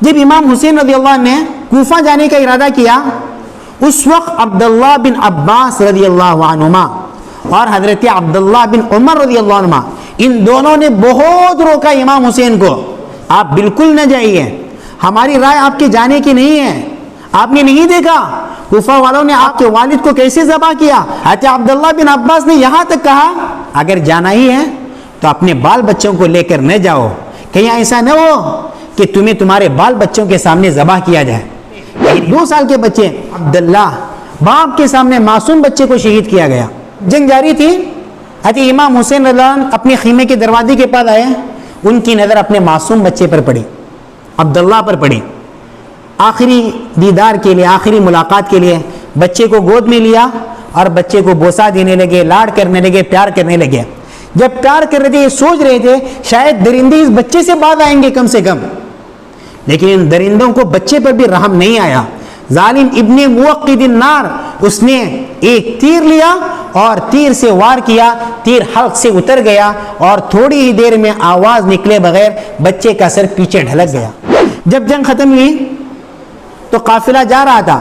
جب امام حسین رضی اللہ عنہ نے کوفہ جانے کا ارادہ کیا، اس وقت عبداللہ بن عباس رضی اللہ عنہما اور حضرت عبداللہ بن عمر رضی اللہ عنہما، ان دونوں نے بہت روکا امام حسین کو، آپ بالکل نہ جائیے، ہماری رائے آپ کے جانے کی نہیں ہے۔ آپ نے نہیں دیکھا کوفہ والوں نے آپ کے والد کو کیسے ذبح کیا؟ حضرت عبداللہ بن عباس نے یہاں تک کہا اگر جانا ہی ہے تو اپنے بال بچوں کو لے کر نہ جاؤ، کہیں ایسا نہ ہو کہ تمہیں تمہارے بال بچوں کے سامنے ذبح کیا جائے۔ 2 سال کے بچے عبداللہ، باپ کے سامنے معصوم بچے کو شہید کیا گیا۔ جنگ جاری تھی، حضرت امام حسین رضی اللہ عنہ اپنے خیمے کے دروازے کے پاس آئے، ان کی نظر اپنے معصوم بچے پر پڑی، عبداللہ پر پڑی۔ آخری دیدار کے لیے، آخری ملاقات کے لیے بچے کو گود میں لیا اور بچے کو بوسہ دینے لگے، لاڈ کرنے لگے، پیار کرنے لگے۔ جب پیار کر رہے تھے یہ سوچ رہے تھے شاید درندے اس بچے سے بعد آئیں گے کم سے کم، لیکن ان درندوں کو بچے پر بھی رحم نہیں آیا۔ ظالم ابن موقد النار، اس نے ایک تیر لیا اور تیر سے وار کیا، تیر حلق سے اتر گیا اور تھوڑی ہی دیر میں آواز نکلے بغیر بچے کا سر پیچھے ڈھلک گیا۔ جب جنگ ختم ہوئی تو قافلہ جا رہا تھا،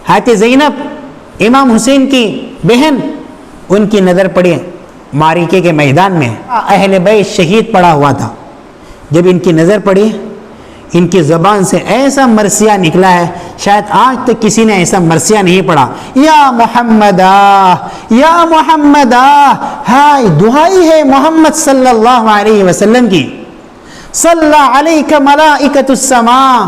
حضرت زینب امام حسین کی بہن، ان کی نظر پڑی معرکے کے میدان میں، اہل بیت شہید پڑا ہوا تھا۔ جب ان کی نظر پڑی، ان کی زبان سے ایسا مرثیہ نکلا ہے شاید آج تک کسی نے ایسا مرثیہ نہیں پڑھا، یا محمدا یا محمدا، ہائے دعائی ہے محمد صلی اللہ علیہ وسلم کی۔ صلی علیک ملائکۃ السماء،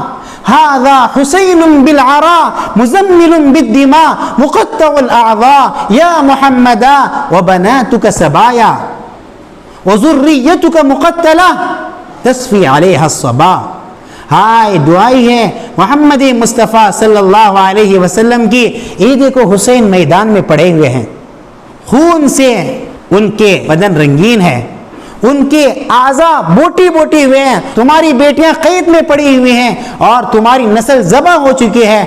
هذا حسین بالعراء مزمل بالدماء مقطع الاعضاء یا محمدا وبناتک سبایا وذریتک مقتلہ تصفی علیہا الصبا۔ ہائے دعائی ہے محمد مصطفیٰ صلی اللہ علیہ وسلم کی۔ یہ دیکھو حسین میدان میں پڑے ہوئے ہیں، خون سے ان کے بدن رنگین ہے، ان کے اعضاء بوٹی بوٹی ہوئے ہیں، تمہاری بیٹیاں قید میں پڑی ہوئی ہیں اور تمہاری نسل ذبح ہو چکی ہے۔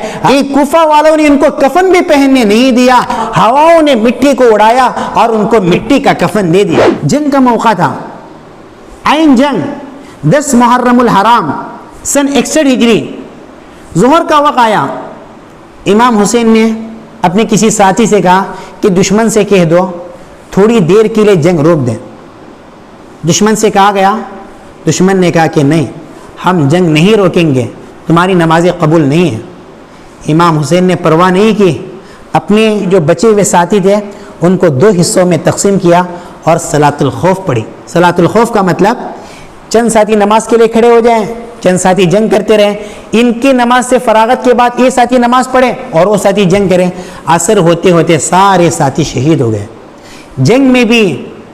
کوفہ والوں نے ان کو کفن بھی پہننے نہیں دیا، ہواؤں نے مٹی کو اڑایا اور ان کو مٹی کا کفن دے دیا۔ جنگ کا موقع تھا، عین جنگ، 10 محرم الحرام سن 61 ہجری، ظہر کا وقت آیا۔ امام حسین نے اپنے کسی ساتھی سے کہا کہ دشمن سے کہہ دو تھوڑی دیر کے لیے جنگ روک دیں۔ دشمن سے کہا گیا، دشمن نے کہا کہ نہیں، ہم جنگ نہیں روکیں گے، تمہاری نمازیں قبول نہیں ہیں۔ امام حسین نے پرواہ نہیں کی، اپنے جو بچے ہوئے ساتھی تھے ان کو 2 حصوں میں تقسیم کیا اور صلاۃ الخوف پڑھی۔ صلاۃ الخوف کا مطلب چند ساتھی نماز کے لیے کھڑے ہو جائیں، چند ساتھی جنگ کرتے رہیں، ان کی نماز سے فراغت کے بعد یہ ساتھی نماز پڑھیں اور وہ ساتھی جنگ کریں۔ عصر ہوتے ہوتے سارے ساتھی شہید ہو گئے۔ جنگ میں بھی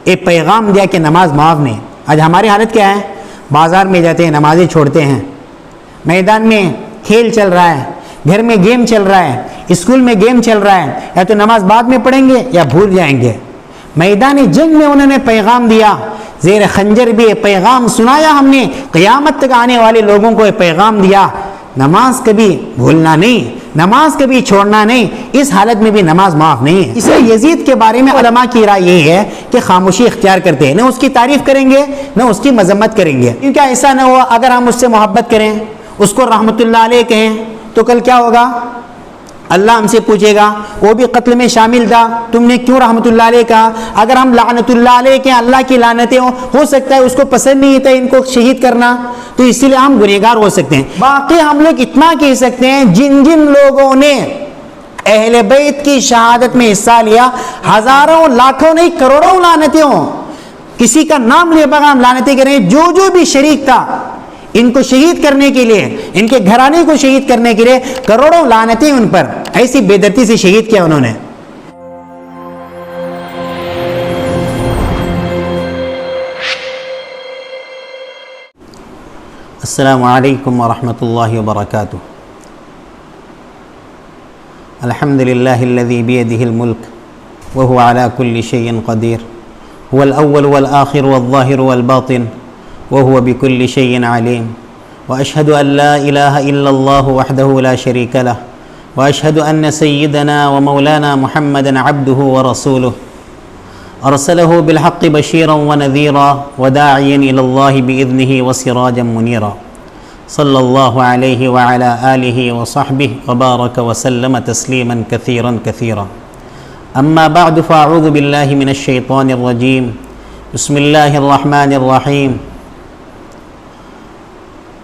ایک پیغام دیا کہ نماز معاف نہیں۔ آج ہماری حالت کیا ہے؟ بازار میں جاتے ہیں نمازیں چھوڑتے ہیں، میدان میں کھیل چل رہا ہے، گھر میں گیم چل رہا ہے، اسکول میں گیم چل رہا ہے، یا تو نماز بعد میں پڑھیں گے یا بھول جائیں گے۔ میدان جنگ میں انہوں نے پیغام دیا، زیر خنجر بھی پیغام سنایا ہم نے، قیامت تک آنے والے لوگوں کو پیغام دیا، نماز کبھی بھولنا نہیں، نماز کبھی چھوڑنا نہیں، اس حالت میں بھی نماز معاف نہیں ہے۔ اس لیے یزید کے بارے میں علماء کی رائے یہی ہے کہ خاموشی اختیار کرتے ہیں، نہ اس کی تعریف کریں گے نہ اس کی مذمت کریں گے، کیونکہ ایسا نہ ہوا اگر ہم اس سے محبت کریں، اس کو رحمت اللہ علیہ کہیں تو کل کیا ہوگا؟ اللہ ہم سے پوچھے گا وہ بھی قتل میں شامل تھا، تم نے کیوں رحمت اللہ علیہ کہا؟ اگر ہم لعنت اللہ علیہ کے اللہ کی لعنتیں ہو سکتا ہے اس کو پسند نہیں تھا ان کو شہید کرنا، تو اسی لیے ہم گنہگار ہو سکتے ہیں۔ باقی ہم لوگ اتنا کہہ سکتے ہیں جن جن لوگوں نے اہل بیت کی شہادت میں حصہ لیا، ہزاروں لاکھوں نہیں کروڑوں لعنتیں ہوں، کسی کا نام لے بغیر ہم لعنتیں کریں، جو بھی شریک تھا ان کو شہید کرنے کے لیے، ان کے گھرانے کو شہید کرنے کے لیے کروڑوں لعنتیں ان پر، ایسی بے دردی سے شہید کیا انہوں نے۔ السلام علیکم ورحمۃ اللہ وبرکاتہ۔ الحمد للہ الذی بیدہ الملک وهو علی کل شیء قدیر، هو الاول والآخر والظاہر والباطن وهو بكل شيء عليم، وأشهد أن لا إله إلا الله وحده لا شريك له، وأشهد أن سيدنا ومولانا محمدا عبده ورسوله أرسله بالحق بشيرا ونذيرا وداعيا إلى الله بإذنه وسراجا منيرا۔ صلی اللہ علیہ وعلی آلہ وصحبہ وبارک وسلم تسلیما کثیرا کثیرا اما بعد فاعوذ باللہ من الشیطان الرجیم بسم اللہ الرحمن الرحیم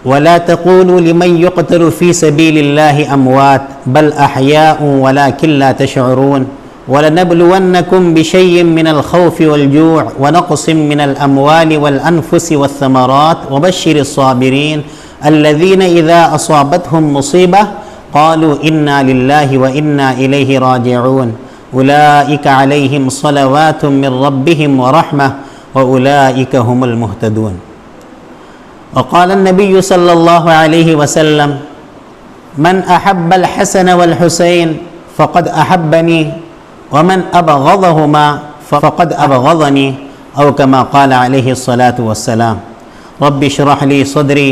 ولا تقولوا لمن يقتل في سبيل الله أموات بل أحياء ولكن لا تشعرون ولنبلونكم بشيء من الخوف والجوع ونقص من الأموال والأنفس والثمرات وبشر الصابرين الذين إذا أصابتهم مصيبة قالوا إنا لله وإنا إليه راجعون أولئك عليهم صلوات من ربهم ورحمة وأولئك هم المهتدون. وقال النبي صلى الله عليه وسلم من أحب الحسن والحسين فقد أحبني ومن أبغضهما فقد أبغضني أو كما قال عليه الصلاة والسلام. رب اشرح لي صدري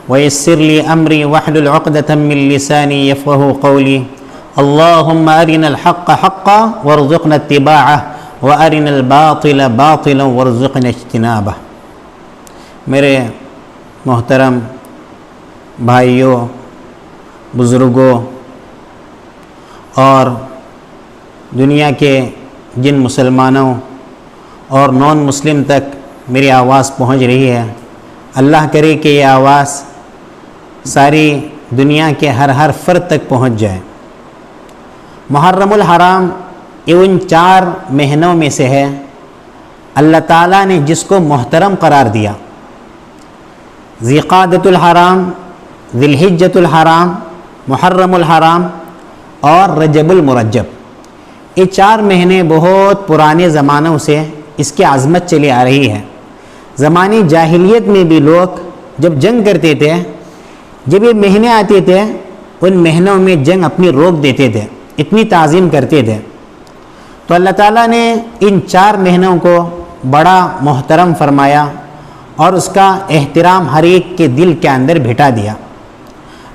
ويسر لي أمري واحلل عقدة من لساني يفقهوا قولي. اللهم أرنا الحق حقا وارزقنا اتباعه وأرنا الباطل باطلا وارزقنا اجتنابه. میرے محترم بھائیوں، بزرگوں اور دنیا کے جن مسلمانوں اور نان مسلم تک میری آواز پہنچ رہی ہے، اللہ کرے کہ یہ آواز ساری دنیا کے ہر فرد تک پہنچ جائے. محرم الحرام یہ ان 4 مہینوں میں سے ہے اللہ تعالیٰ نے جس کو محترم قرار دیا. ذیقعدۃ الحرام، ذی الحجۃ الحرام، محرم الحرام اور رجب المرجب. یہ 4 مہینے بہت پرانے زمانوں سے اس کی عظمت چلی آ رہی ہے. زمانی جاہلیت میں بھی لوگ جب جنگ کرتے تھے، جب یہ مہینے آتے تھے ان مہینوں میں جنگ اپنی روک دیتے تھے، اتنی تعظیم کرتے تھے. تو اللہ تعالیٰ نے ان 4 مہینوں کو بڑا محترم فرمایا اور اس کا احترام ہر ایک کے دل کے اندر بٹھا دیا.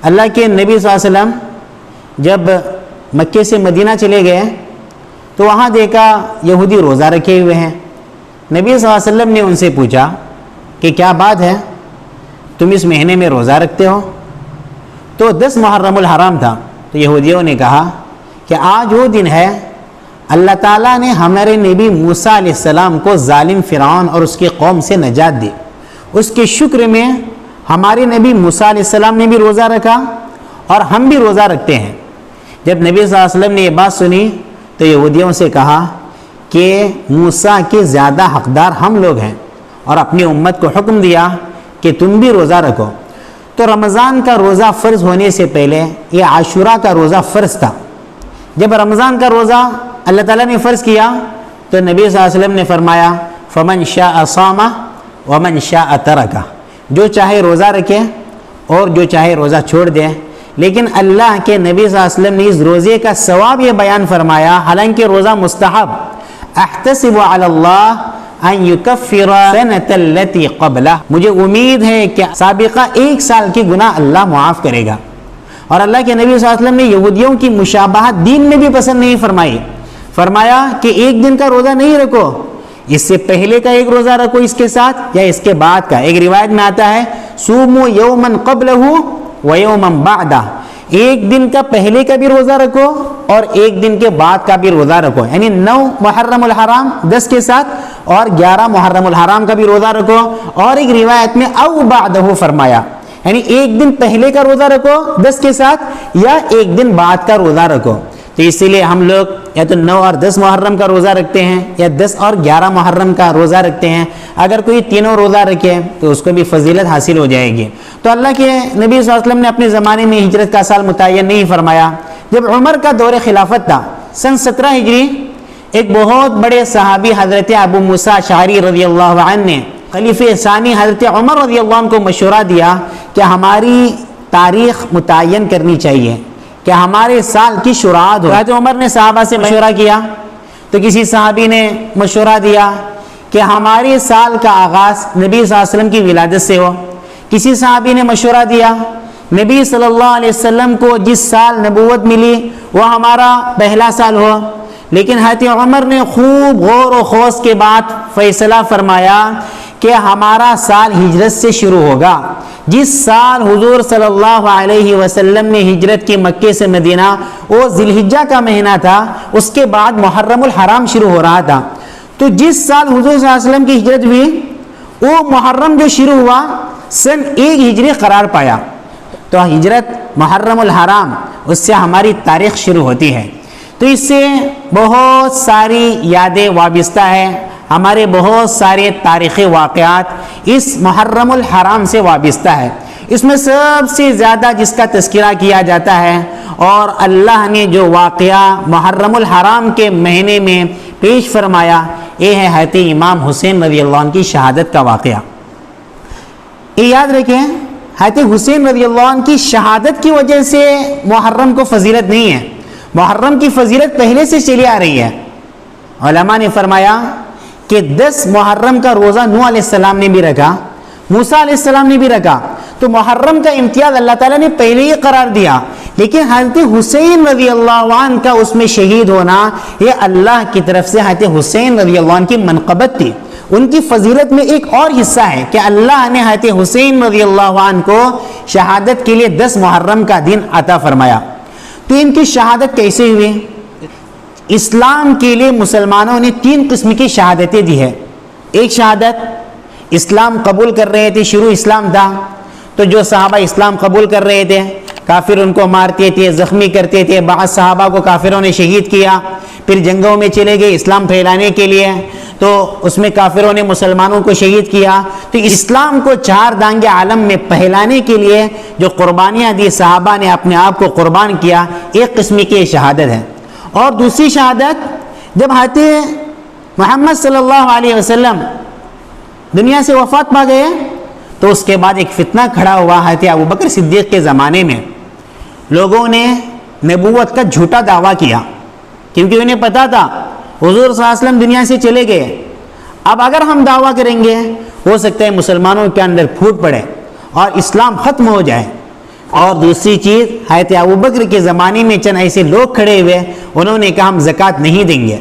اللہ کے نبی صلی اللہ علیہ وسلم جب مکے سے مدینہ چلے گئے تو وہاں دیکھا یہودی روزہ رکھے ہوئے ہیں. نبی صلی اللہ علیہ وسلم نے ان سے پوچھا کہ کیا بات ہے، تم اس مہینے میں روزہ رکھتے ہو؟ تو 10 محرم الحرام تھا. تو یہودیوں نے کہا کہ آج وہ دن ہے اللہ تعالیٰ نے ہمارے نبی موسیٰ علیہ السلام کو ظالم فرعون اور اس کی قوم سے نجات دی. اس کے شکر میں ہمارے نبی موسیٰ علیہ السلام نے بھی روزہ رکھا اور ہم بھی روزہ رکھتے ہیں. جب نبی صلی اللہ علیہ وسلم نے یہ بات سنی تو یہودیوں سے کہا کہ موسیٰ کے زیادہ حقدار ہم لوگ ہیں، اور اپنی امت کو حکم دیا کہ تم بھی روزہ رکھو. تو رمضان کا روزہ فرض ہونے سے پہلے یہ عاشورہ کا روزہ فرض تھا. جب رمضان کا روزہ اللہ تعالیٰ نے فرض کیا تو نبی صلی اللہ علیہ وسلم نے فرمایا فمن شاء صام ومن شاء ترک، جو چاہے روزہ رکھے اور جو چاہے روزہ چھوڑ دے. لیکن اللہ کے نبی صلی اللہ علیہ وسلم نے اس روزے کا ثواب یہ بیان فرمایا، حالانکہ روزہ مستحب، احتسب علی اللہ ان یکفر سنۃ التی قبلہ، مجھے امید ہے کہ سابقہ 1 سال کی گناہ اللہ معاف کرے گا. اور اللہ کے نبی صلی اللہ علیہ وسلم نے یہودیوں کی مشابہت دین میں بھی پسند نہیں فرمائی. فرمایا کہ 1 دن کا روزہ نہیں رکھو، اس سے پہلے کا 1 روزہ رکھو اس کے ساتھ یا اس کے بعد کا. ایک روایت میں آتا ہے صوموا یوما قبلہ ویوما بعدہ، 1 دن کا پہلے کا بھی روزہ رکھو اور 1 دن کے بعد کا بھی روزہ رکھو. یعنی 9 محرم الحرام 10 کے ساتھ اور 11 محرم الحرام کا بھی روزہ رکھو. اور ایک روایت میں او بعدہ فرمایا، یعنی 1 دن پہلے کا روزہ رکھو 10 کے ساتھ یا 1 دن بعد کا روزہ رکھو. تو اسی لیے ہم لوگ یا تو 9 اور 10 محرم کا روزہ رکھتے ہیں یا 10 اور 11 محرم کا روزہ رکھتے ہیں. اگر کوئی تینوں روزہ رکھے تو اس کو بھی فضیلت حاصل ہو جائے گی. تو اللہ کے نبی صلی اللہ علیہ وسلم نے اپنے زمانے میں ہجرت کا سال متعین نہیں فرمایا. جب عمر کا دور خلافت تھا سن 17 ہجری، ایک بہت بڑے صحابی حضرت ابو موسیٰ اشعری رضی اللہ عنہ نے خلیفہ ثانی حضرت عمر رضی اللہ عنہ کو مشورہ دیا کہ ہماری تاریخ متعین کرنی چاہیے کہ ہمارے سال کی شروعات ہو. حضرت عمر نے صحابہ سے مشورہ کیا تو کسی صحابی نے مشورہ دیا کہ ہمارے سال کا آغاز نبی صلی اللہ علیہ وسلم کی ولادت سے ہو. کسی صحابی نے مشورہ دیا نبی صلی اللہ علیہ وسلم کو جس سال نبوت ملی وہ ہمارا پہلا سال ہو. لیکن حضرت عمر نے خوب غور و خوض کے بعد فیصلہ فرمایا کہ ہمارا سال ہجرت سے شروع ہوگا. جس سال حضور صلی اللہ علیہ وسلم نے ہجرت کی مکے سے مدینہ، وہ ذی الحجہ کا مہینہ تھا، اس کے بعد محرم الحرام شروع ہو رہا تھا. تو جس سال حضور صلی اللہ علیہ وسلم کی ہجرت ہوئی، وہ محرم جو شروع ہوا سن 1 ہجری قرار پایا. تو ہجرت محرم الحرام، اس سے ہماری تاریخ شروع ہوتی ہے. تو اس سے بہت ساری یادیں وابستہ ہیں، ہمارے بہت سارے تاریخی واقعات اس محرم الحرام سے وابستہ ہے. اس میں سب سے زیادہ جس کا تذکرہ کیا جاتا ہے اور اللہ نے جو واقعہ محرم الحرام کے مہینے میں پیش فرمایا، یہ ہے حضرت امام حسین رضی اللہ عنہ کی شہادت کا واقعہ. یہ یاد رکھیں، حضرت حسین رضی اللہ عنہ کی شہادت کی وجہ سے محرم کو فضیلت نہیں ہے، محرم کی فضیلت پہلے سے چلی آ رہی ہے. علماء نے فرمایا کہ 10 محرم کا روزہ نوح علیہ السلام نے بھی رکھا، موسیٰ علیہ السلام نے بھی رکھا. تو محرم کا امتیاز اللہ تعالیٰ نے پہلے ہی قرار دیا، لیکن حضرت حسین رضی اللہ عنہ کا اس میں شہید ہونا، یہ اللہ کی طرف سے حضرت حسین رضی اللہ عنہ کی منقبت تھی. ان کی فضیلت میں ایک اور حصہ ہے کہ اللہ نے حضرت حسین رضی اللہ عنہ کو شہادت کے لیے 10 محرم کا دن عطا فرمایا. تو ان کی شہادت کیسے ہوئی؟ اسلام کے لیے مسلمانوں نے 3 قسم کی شہادتیں دی ہے. ایک شہادت اسلام قبول کر رہے تھے، شروع اسلام تھا، تو جو صحابہ اسلام قبول کر رہے تھے، کافر ان کو مارتے تھے، زخمی کرتے تھے. بعض صحابہ کو کافروں نے شہید کیا، پھر جنگوں میں چلے گئے اسلام پھیلانے کے لیے، تو اس میں کافروں نے مسلمانوں کو شہید کیا. تو اسلام کو 4 دانگے عالم میں پھیلانے کے لیے جو قربانیاں دی، صحابہ نے اپنے آپ کو قربان کیا، ایک قسم کی شہادت ہے. اور دوسری شہادت جب حضرت محمد صلی اللہ علیہ وسلم دنیا سے وفات پا گئے، تو اس کے بعد ایک فتنہ کھڑا ہوا حضرت ابوبکر صدیق کے زمانے میں. لوگوں نے نبوت کا جھوٹا دعویٰ کیا، کیونکہ انہیں پتا تھا حضور صلی اللہ علیہ وسلم دنیا سے چلے گئے. اب اگر ہم دعویٰ کریں گے، ہو سکتا ہے مسلمانوں کے اندر پھوٹ پڑے اور اسلام ختم ہو جائے. اور دوسری چیز، حضرت ابوبکر کے زمانے میں چند ایسے لوگ کھڑے ہوئے، انہوں نے کہا ہم زکوٰۃ نہیں دیں گے.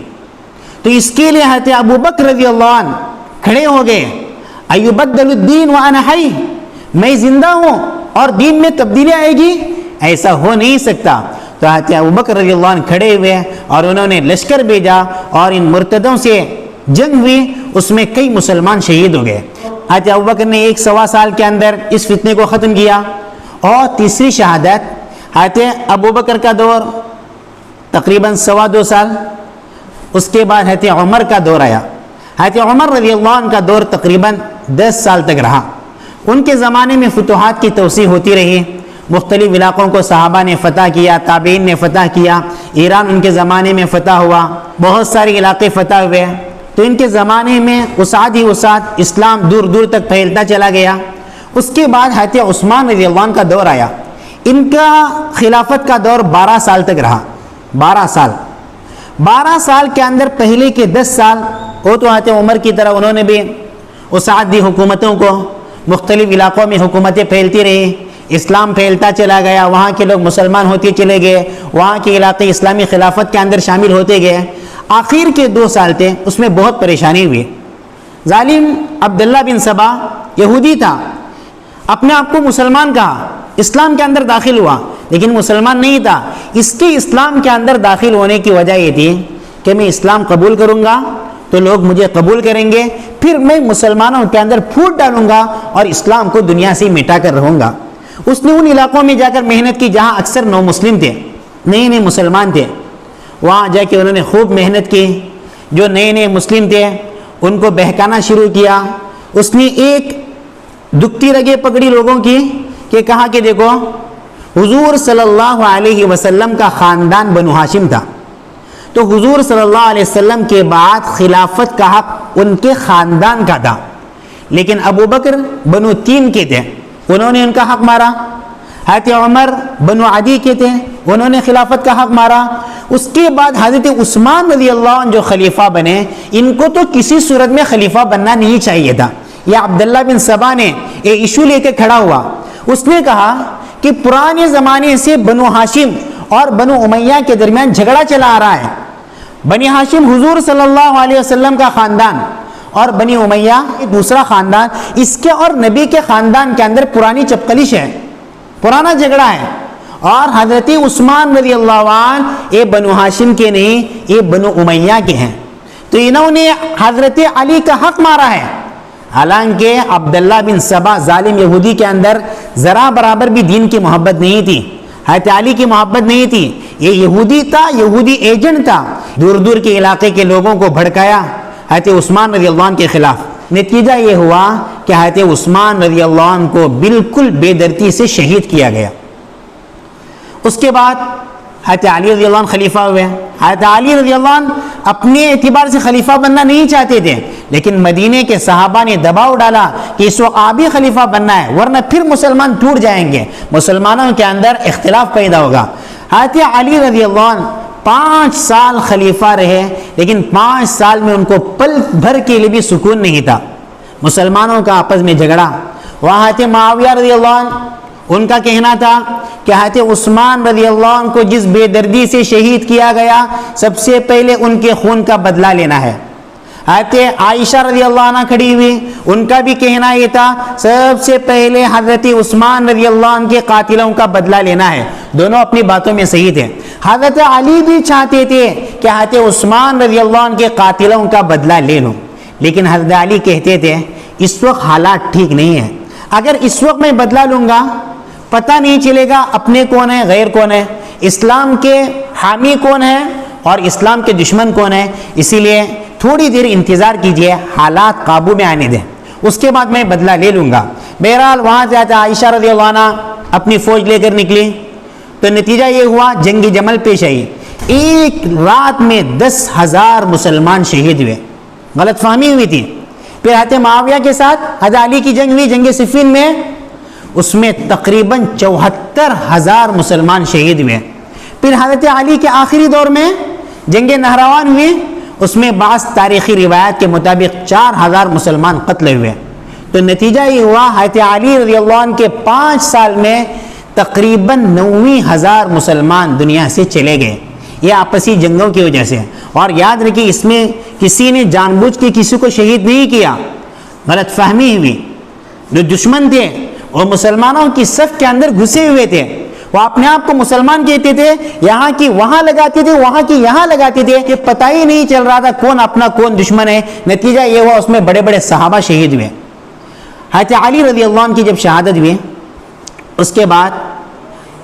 تو اس کے لیے حضرت ابوبکر رضی اللہ عنہ کھڑے ہو گئے، ایبدل الدین وانا حی، میں زندہ ہوں اور دین میں تبدیلی آئے گی؟ ایسا ہو نہیں سکتا. تو حضرت ابوبکر رضی اللہ عنہ کھڑے ہوئے اور انہوں نے لشکر بھیجا اور ان مرتدوں سے جنگ ہوئی، اس میں کئی مسلمان شہید ہو گئے. حضرت ابوبکر نے 1.25 سال کے اندر اس فتنے کو ختم کیا. اور تیسری شہادت، حضرت ابوبکر کا دور تقریباً 2.25 سال، اس کے بعد حضرت عمر کا دور آیا. حضرت عمر رضی اللہ عنہ کا دور تقریباً 10 سال تک رہا. ان کے زمانے میں فتوحات کی توسیع ہوتی رہی، مختلف علاقوں کو صحابہ نے فتح کیا، تابعین نے فتح کیا. ایران ان کے زمانے میں فتح ہوا، بہت سارے علاقے فتح ہوئے. تو ان کے زمانے میں وسعت ہی وسعت، اسلام دور دور تک پھیلتا چلا گیا. اس کے بعد حضرت عثمان رضی اللہ عنہ کا دور آیا. ان کا خلافت کا دور 12 سال تک رہا. 12 سال کے اندر پہلے کے 10 سال وہ تو حضرت عمر کی طرح انہوں نے بھی وسعت دی حکومتوں کو، مختلف علاقوں میں حکومتیں پھیلتی رہی، اسلام پھیلتا چلا گیا، وہاں کے لوگ مسلمان ہوتے چلے گئے، وہاں کے علاقے اسلامی خلافت کے اندر شامل ہوتے گئے. آخر کے 2 سال تھے، اس میں بہت پریشانی ہوئی. ظالم عبداللہ بن سبا یہودی تھا، اپنے آپ کو مسلمان کہا، اسلام کے اندر داخل ہوا، لیکن مسلمان نہیں تھا. اس کے اسلام کے اندر داخل ہونے کی وجہ یہ تھی کہ میں اسلام قبول کروں گا تو لوگ مجھے قبول کریں گے، پھر میں مسلمانوں کے اندر پھوٹ ڈالوں گا اور اسلام کو دنیا سے مٹا کر رہوں گا. اس نے ان علاقوں میں جا کر محنت کی جہاں اکثر نو مسلم تھے، نئے مسلمان تھے. وہاں جا کے انہوں نے خوب محنت کی. جو نئے مسلم تھے ان کو بہکانا شروع کیا. اس نے ایک دکھتی رگیں پکڑی لوگوں کی کہ کہا کہ دیکھو حضور صلی اللہ علیہ وسلم کا خاندان بنو ہاشم تھا، تو حضور صلی اللہ علیہ وسلم کے بعد خلافت کا حق ان کے خاندان کا تھا، لیکن ابوبکر بنو تیم کے تھے، انہوں نے ان کا حق مارا. حضرت عمر بنو عدی کے تھے، انہوں نے خلافت کا حق مارا. اس کے بعد حضرت عثمان رضی اللہ عنہ جو خلیفہ بنے، ان کو تو کسی صورت میں خلیفہ بننا نہیں چاہیے تھا. یا عبداللہ بن سبا نے یہ ایشو لے کے کھڑا ہوا. اس نے کہا کہ پرانے زمانے سے بنو ہاشم اور بنو امیہ کے درمیان جھگڑا چلا آ رہا ہے. بنی ہاشم حضور صلی اللہ علیہ وسلم کا خاندان اور بنی امیہ دوسرا خاندان، اس کے اور نبی کے خاندان کے اندر پرانی چپکلش ہے، پرانا جھگڑا ہے. اور حضرت عثمان رضی اللہ عنہ یہ بنو ہاشم کے نہیں، یہ بنو امیہ کے ہیں. تو انہوں نے حضرت علی کا حق مارا ہے، حالانکہ عبداللہ بن سبا ظالم یہودی کے اندر ذرا برابر بھی دین کی محبت نہیں تھی، حضرت علی کی محبت نہیں تھی. یہ یہودی تھا، یہودی ایجنٹ تھا، دور دور کے علاقے کے لوگوں کو بھڑکایا حضرت عثمان رضی اللہ عنہ کے خلاف. نتیجہ یہ ہوا کہ حضرت عثمان رضی اللہ عنہ کو بالکل بے دردی سے شہید کیا گیا. اس کے بعد حضرت علی رضی اللہ عنہ خلیفہ ہوئے. حضرت علی رضی اللہ عنہ اپنے اعتبار سے خلیفہ بننا نہیں چاہتے تھے، لیکن مدینے کے صحابہ نے دباؤ ڈالا کہ اس وقت آپ ہی خلیفہ بننا ہے، ورنہ پھر مسلمان ٹوٹ جائیں گے، مسلمانوں کے اندر اختلاف پیدا ہوگا. حضرت علی رضی اللہ عنہ 5 سال خلیفہ رہے، لیکن 5 سال میں ان کو پل بھر کے لیے بھی سکون نہیں تھا. مسلمانوں کا آپس میں جھگڑا. وہاں حضرت معاویہ رضی اللہ عنہ، ان کا کہنا تھا کہ حضرت عثمان رضی اللہ عنہ کو جس بے دردی سے شہید کیا گیا، سب سے پہلے ان کے خون کا بدلہ لینا ہے. حضرت عائشہ رضی اللہ عنہ کھڑی ہوئی، ان کا بھی کہنا یہ تھا سب سے پہلے حضرت عثمان رضی اللہ عنہ کے قاتلوں کا بدلہ لینا ہے. دونوں اپنی باتوں میں صحیح تھے. حضرت علی بھی چاہتے تھے کہ حضرت عثمان رضی اللہ عنہ کے قاتلوں کا بدلہ لے لوں، لیکن حضرت علی کہتے تھے اس وقت حالات ٹھیک نہیں ہیں، اگر اس وقت میں بدلہ لوں گا پتہ نہیں چلے گا اپنے کون ہے غیر کون ہے، اسلام کے حامی کون ہے اور اسلام کے دشمن کون ہے. اسی لیے تھوڑی دیر انتظار کیجئے، حالات قابو میں آنے دیں، اس کے بعد میں بدلہ لے لوں گا. بہرحال وہاں سے آتا عائشہ رضی اللہ عنہ اپنی فوج لے کر نکلی، تو نتیجہ یہ ہوا جنگ جمل پیش آئی. ایک رات میں 10,000 مسلمان شہید ہوئے. غلط فہمی ہوئی تھی. پھر حضرت معاویہ کے ساتھ حضرت علی کی جنگ ہوئی، جنگ صفین میں، اس میں تقریباً 74,000 مسلمان شہید ہوئے. پھر حضرت علی کے آخری دور میں جنگ نہروان ہوئی، اس میں بعض تاریخی روایات کے مطابق 4,000 مسلمان قتل ہوئے. تو نتیجہ یہ ہوا حضرت علی رضی اللہ عنہ کے 5 سال میں تقریباً 90,000 مسلمان دنیا سے چلے گئے، یہ آپسی جنگوں کی وجہ سے. اور یاد رکھیے اس میں کسی نے جان بوجھ کے کسی کو شہید نہیں کیا، غلط فہمی ہوئی. جو دشمن تھے وہ مسلمانوں کی صف کے اندر گھسے ہوئے تھے، وہ اپنے آپ کو مسلمان کہتے تھے، یہاں کی وہاں لگاتے تھے، وہاں کی یہاں لگاتے تھے، کہ پتہ ہی نہیں چل رہا تھا کون اپنا کون دشمن ہے. نتیجہ یہ ہوا اس میں بڑے بڑے صحابہ شہید ہوئے. حضرت علی رضی اللہ عنہ کی جب شہادت ہوئی، اس کے بعد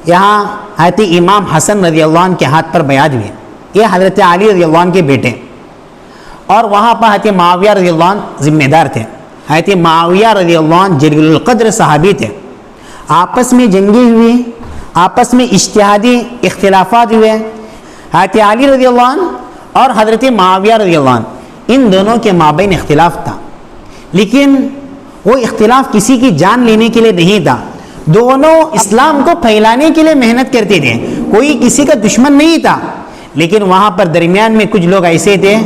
یہاں حضرت امام حسن رضی اللہ عنہ کے ہاتھ پر بیعت ہوئی. یہ حضرت علی رضی اللہ عنہ کے بیٹے، اور وہاں پر حضرت معاویہ رضی اللہ عنہ ذمہ دار تھے. حضرت معاویہ رضی اللہ عنہ جلیل القدر صحابی تھے. آپس میں جنگیں ہوئی، آپس میں اجتہادی اختلافات ہوئے. حضرت علی رضی اللہ عنہ اور حضرت معاویہ رضی اللہ عنہ، ان دونوں کے مابین اختلاف تھا، لیکن وہ اختلاف کسی کی جان لینے کے لیے نہیں تھا. دونوں اسلام کو پھیلانے کے لیے محنت کرتے تھے، کوئی کسی کا دشمن نہیں تھا. لیکن وہاں پر درمیان میں کچھ لوگ ایسے تھے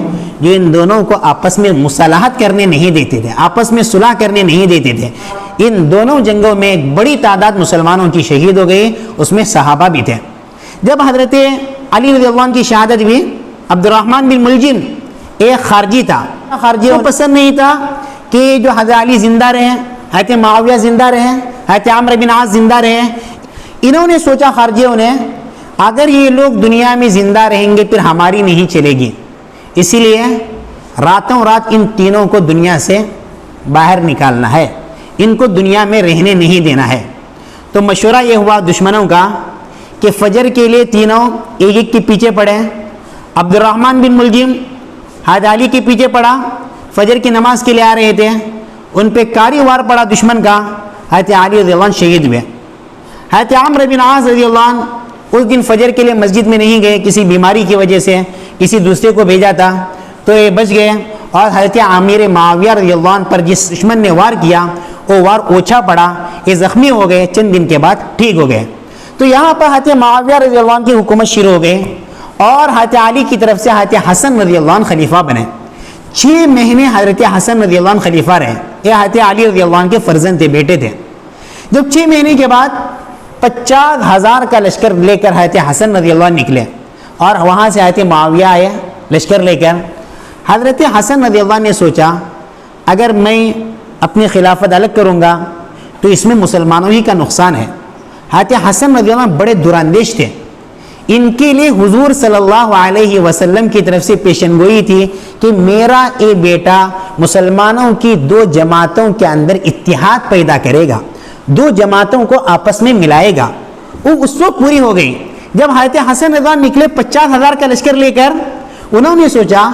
جو ان دونوں کو آپس میں مصالحت کرنے نہیں دیتے تھے، آپس میں صلح کرنے نہیں دیتے تھے. ان دونوں جنگوں میں ایک بڑی تعداد مسلمانوں کی شہید ہو گئی، اس میں صحابہ بھی تھے. جب حضرت علی رضی اللہ عنہ کی شہادت ہوئی، عبد الرحمن بن ملجم ایک خارجی تھا، خارجی کو پسند نہیں تھا کہ جو حضرت علی زندہ رہے، حضرت معاویہ زندہ رہے، حضرت عمرو بن عاص زندہ رہے. انہوں نے سوچا خارجیوں نے اگر یہ لوگ دنیا میں زندہ رہیں گے پھر ہماری نہیں چلے گی، اسی لیے راتوں رات ان تینوں کو دنیا سے باہر نکالنا ہے، ان کو دنیا میں رہنے نہیں دینا ہے. تو مشورہ یہ ہوا دشمنوں کا کہ فجر کے لیے تینوں ایک ایک کے پیچھے پڑے. عبد الرحمن بن ملجم حضرت علی کے پیچھے پڑا، فجر کی نماز کے لیے آ رہے تھے، ان پہ کاری وار پڑا دشمن کا، حضرت علی رضی اللہ عنہ شہید ہوئے. حضرت عمرو بن عاص رضی اللہ عنہ اس دن فجر کے لیے مسجد میں نہیں گئے، کسی بیماری کی وجہ سے کسی دوسرے کو بھیجا تھا، تو یہ بچ گئے. اور حضرت عامر معاویہ رضی اللہ عنہ پر جس دشمن نے وار کیا وہ وار اوچھا پڑا، یہ زخمی ہو گئے، چند دن کے بعد ٹھیک ہو گئے. تو یہاں پر حضرت معاویہ رضی اللہ عنہ کی حکومت شروع ہو گئی، اور حضرت علی کی طرف سے حضرت حسن رضی اللہ عنہ خلیفہ بنے. 6 مہینے حضرت حسن رضی اللہ عنہ خلیفہ رہے. یہ حضرت علی رضی اللہ عنہ کے فرزند تھے، بیٹے تھے. جب 6 مہینے کے بعد 50,000 کا لشکر لے کر حضرت حسن رضی اللہ عنہ نکلے، اور وہاں سے حضرت معاویہ آئے لشکر لے کر. حضرت حسن رضی اللہ عنہ نے سوچا اگر میں اپنی خلافت الگ کروں گا تو اس میں مسلمانوں ہی کا نقصان ہے۔ حضرت حسن رضی اللہ عنہ بڑے دراندیش تھے، ان کے لیے حضور صلی اللہ علیہ وسلم کی طرف سے پیشن گوئی تھی کہ میرا یہ بیٹا مسلمانوں کی دو جماعتوں کے اندر اتحاد پیدا کرے گا، دو جماعتوں کو آپس میں ملائے گا۔ وہ اس وقت پوری ہو گئی جب حضرت حسن رضی اللہ عنہ نکلے 50,000 کا لشکر لے کر۔ انہوں نے سوچا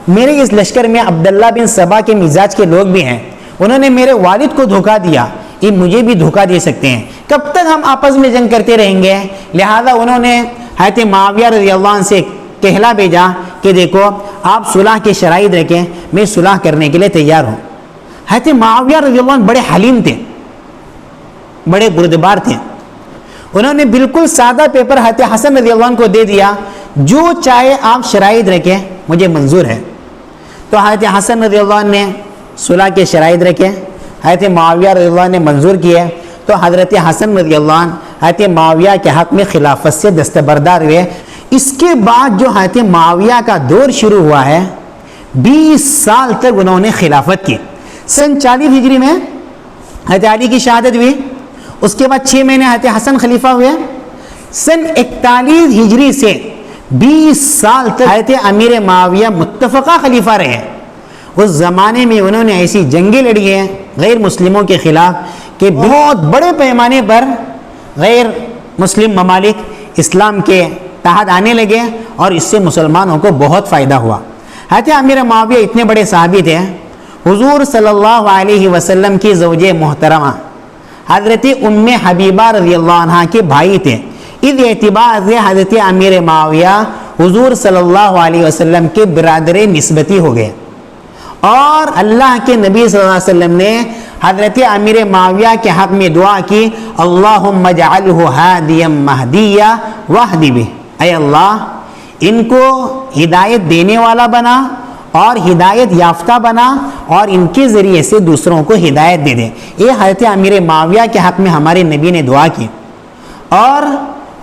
میرے اس لشکر میں عبداللہ بن سبا کے مزاج کے لوگ بھی ہیں، انہوں نے میرے والد کو دھوکہ دیا، یہ مجھے بھی دھوکہ دے سکتے ہیں، کب تک ہم آپس میں جنگ کرتے رہیں گے؟ لہذا انہوں نے حضرت معاویہ رضی اللہ عنہ سے کہلا بھیجا کہ دیکھو آپ صلح کے شرائط رکھیں، میں صلح کرنے کے لیے تیار ہوں۔ حضرت معاویہ رضی اللہ عنہ بڑے حلیم تھے، بڑے بردبار تھے، انہوں نے بالکل سادہ پیپر حضرت حسن رضی اللہ عنہ کو دے دیا، جو چاہے آپ شرائط رکھیں مجھے منظور ہے۔ تو حضرت حسن رضی اللہ عنہ نے صلح کے شرائط رکھے، حضرت معاویہ رضی اللہ عنہ نے منظور کیے، تو حضرت حسن رضی اللہ عنہ حضرت معاویہ کے حق میں خلافت سے دستبردار ہوئے۔ اس کے بعد جو حضرت معاویہ کا دور شروع ہوا ہے، 20 سال تک انہوں نے خلافت کی۔ سن 40 ہجری میں حضرت علی کی شہادت ہوئی، اس کے بعد 6 مہینے حضرت حسن خلیفہ ہوئے۔ سن 41 ہجری سے 20 سال تک حضرت امیر معاویہ متفقہ خلیفہ رہے۔ اس زمانے میں انہوں نے ایسی جنگیں لڑی ہیں غیر مسلموں کے خلاف کہ بہت بڑے پیمانے پر غیر مسلم ممالک اسلام کے تحت آنے لگے اور اس سے مسلمانوں کو بہت فائدہ ہوا۔ حضرت امیر معاویہ اتنے بڑے صحابی تھے، حضور صلی اللہ علیہ وسلم کی زوج محترمہ حضرت ام حبیبہ رضی اللہ عنہ کے بھائی تھے۔ اس اعتبار سے حضرت امیر معاویہ حضور صلی اللہ علیہ وسلم کے برادر نسبتی ہو گئے، اور اللہ کے نبی صلی اللہ علیہ وسلم نے حضرت امیر معاویہ کے حق میں دعا کی، اللہم اجعلہ ہادیا مہدیا واہد بہ، اے اللہ ان کو ہدایت دینے والا بنا اور ہدایت یافتہ بنا، اور ان کے ذریعے سے دوسروں کو ہدایت دے دے۔ یہ حضرت امیر معاویہ کے حق میں ہمارے نبی نے دعا کی۔ اور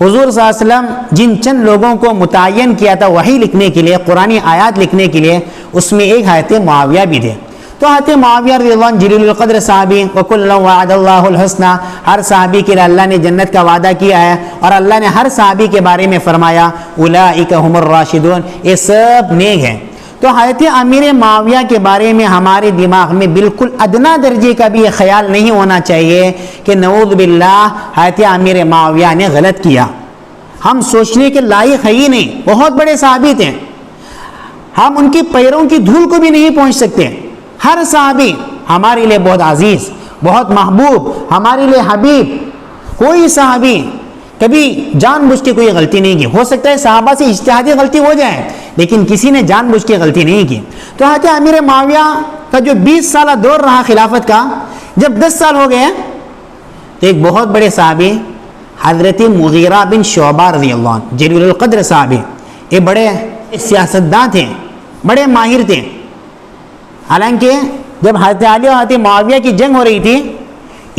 حضور صلی اللہ علیہ وسلم جن چند لوگوں کو متعین کیا تھا وحی لکھنے کے لیے، قرآنی آیات لکھنے کے لیے، اس میں ایک حضرت معاویہ بھی تھے۔ تو حضرت معاویہ رضی اللہ عنہ جلیل القدر صحابی، وَكُلًّا وَعَدَ اللَّهُ الْحُسْنَى، ہر صحابی کے لیے اللہ نے جنت کا وعدہ کیا ہے، اور اللہ نے ہر صحابی کے بارے میں فرمایا اولئک هم الراشدون، یہ سب نیک ہیں۔ تو حضرت امیر معاویہ کے بارے میں ہمارے دماغ میں بالکل ادنا درجے کا بھی یہ خیال نہیں ہونا چاہیے کہ نعوذ باللہ حضرت امیر معاویہ نے غلط کیا۔ ہم سوچنے کے لائق ہے ہی نہیں، بہت بڑے صحابی تھے، ہم ان کی پیروں کی دھول کو بھی نہیں پہنچ سکتے۔ ہر صحابی ہمارے لیے بہت عزیز، بہت محبوب، ہمارے لیے حبیب۔ کوئی صحابی کبھی جان بوجھ کے کوئی غلطی نہیں کی، ہو سکتا ہے صحابہ سے اجتہادی غلطی ہو جائے لیکن کسی نے جان بوجھ کے غلطی نہیں کی۔ تو حضرت امیر معاویہ کا جو 20 سالہ دور رہا خلافت کا، جب 10 سال ہو گئے تو ایک بہت بڑے صحابی حضرت مغیرہ بن شعبہ رضی اللہ عنہ جلیل القدر صحابی، یہ بڑے سیاستداں تھے، بڑے ماہر تھے۔ حالانکہ جب حضرت علی اور حضرت معاویہ کی جنگ ہو رہی تھی،